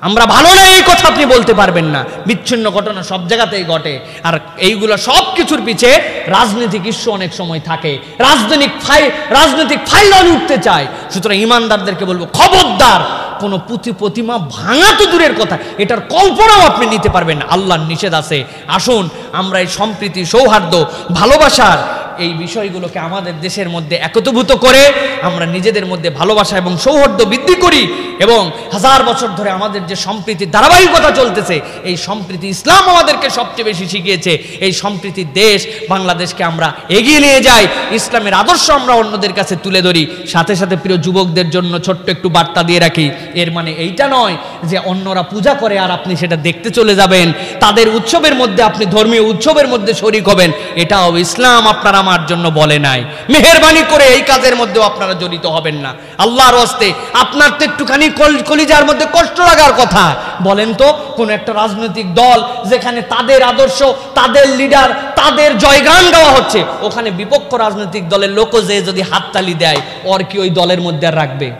আমরা ভালো না এই কথা আপনি বলতে পারবেন না। বিচ্ছিন্ন ঘটনা সব জায়গাতেই ঘটে, আর এইগুলো সব কিছুর পিছে রাজনৈতিক ইস্যু অনেক সময় থাকে, রাজনৈতিক ফায়দা উঠতে চায়। সুতরাং ইমানদারদেরকে বলবো, খবরদার কোনো প্রতিমা ভাঙা তো দূরের কথা, এটার কল্পনাও আপনি নিতে পারবেন না, আল্লাহর নিষেধ আছে। আসুন আমরা এই সম্প্রীতি, সৌহার্দ্য, ভালোবাসার এই বিষয়গুলোকে আমাদের দেশের মধ্যে একত্রীভূত করে আমরা নিজেদের মধ্যে ভালোবাসা এবং সৌহার্দ্য বৃদ্ধি করি, এবং হাজার বছর ধরে আমাদের যে সম্প্রীতির ধারাবাহিকতা চলতেছে, এই সম্প্রীতি ইসলাম আমাদেরকে সবচেয়ে বেশি শিখিয়েছে। এই সম্প্রীতির দেশ বাংলাদেশকে আমরা এগিয়ে নিয়ে যাই, ইসলামের আদর্শ আমরা অন্যদের কাছে তুলে ধরি। সাথে সাথে প্রিয় যুবকদের জন্য ছোট্ট একটু বার্তা দিয়ে রাখি, এর মানে এইটা নয় যে অন্যরা পূজা করে আর আপনি সেটা দেখতে চলে যাবেন, তাদের উৎসবের মধ্যে আপনি ধর্মীয় উৎসবের মধ্যে শরীক হবেন, এটাও ইসলাম আপনার আমার জন্য বলে নাই। মেহেরবানি করে এই কাজের মধ্যেও আপনারা জড়িত হবেন না। আল্লাহর হস্তে আপনার তো একটুখানি কলিজার মধ্যে কষ্ট লাগার কথা। বলেন তো, কোন একটা রাজনৈতিক দল যেখানে তাদের আদর্শ, তাদের লিডার, তাদের জয়গান গাওয়া হচ্ছে, ওখানে বিপক্ষ রাজনৈতিক দলের লোকও যে যদি হাততালি দেয়, ওর কি ওই দলের মধ্যে আর রাখবে?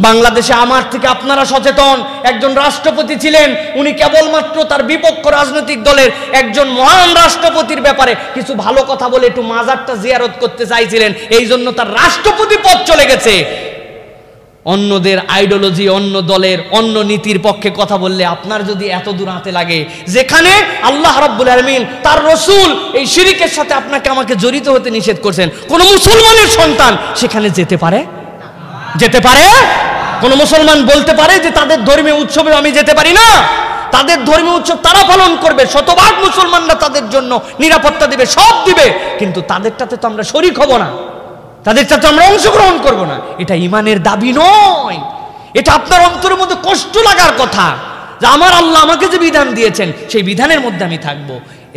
বাংলাদেশে আমার থেকে আপনারা সচেতন একজন রাষ্ট্রপতি ছিলেন, উনি কেবলমাত্র তার বিপক্ষ রাজনৈতিক দলের একজন মহান রাষ্ট্রপতির ব্যাপারে কিছু ভালো কথা বলে একটু মাজারটা জিয়ারত করতে চাইছিলেন, এই জন্য তার রাষ্ট্রপতি পদ চলে গেছে। অন্যদের আইডিওলজি, অন্য দলের অন্য নীতির পক্ষে কথা বললে আপনার যদি এত দূর হাতে লাগে, যেখানে আল্লাহ রাব্বুল আলামিন তার রাসূল এই শিরকের সাথে আপনাকে আমাকে জড়িত হতে নিষেধ করছেন, কোন মুসলমানের সন্তান সেখানে যেতে পারে? যেতে পারে? কোন মুসলমান বলতে পারে যে তাদের ধর্মীয় উৎসবে আমি যেতে পারি না? তাদের ধর্মীয় উৎসব তারা পালন করবে, শতভাগ মুসলমানরা তাদের জন্য নিরাপত্তা দিবে, সব দিবে, কিন্তু তাদেরটাতে তো আমরা শরীক হব না, তাদেরটাতে আমরা অংশগ্রহণ করব না। এটা ঈমানের দাবি নয়, এটা আপনার অন্তরের মধ্যে কষ্ট লাগার কথা যে আমার আল্লাহ আমাকে যে বিধান দিয়েছেন সেই বিধানের মধ্যে আমি থাকব।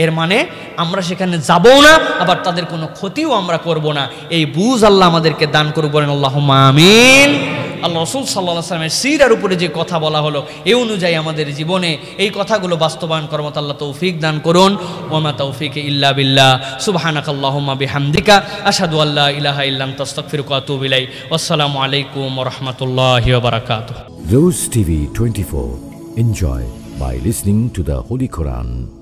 এর মানে আমরা সেখানে যাবও না, আবার তাদের কোনো ক্ষতিও আমরা করব না। এই বুঝ আল্লাহ আমাদেরকে দান করুক, বলেন আল্লাহুম্মা আমিন। আল্লাহ রাসূল সাল্লাল্লাহু আলাইহি ওয়াসাল্লামের সিরার উপরে যে কথা বলা হলো, এই অনুযায়ী আমাদের জীবনে এই কথাগুলো বাস্তবায়ন করার মতো আল্লাহ তৌফিক দান করুন। ওয়া মা তাওফিকি ইল্লা বিল্লাহ। সুবহানাকাল্লাহুম্মা বিহামদিকা আশহাদু আল্লা ইলাহা ইল্লা আনতা আস্তাগফিরুকা ওয়া আতুবু ইলাইক। আসসালামু আলাইকুম ওয়া রাহমাতুল্লাহি ওয়া বারাকাতুহু। Rose TV 24. Enjoy by listening to the Holy Quran.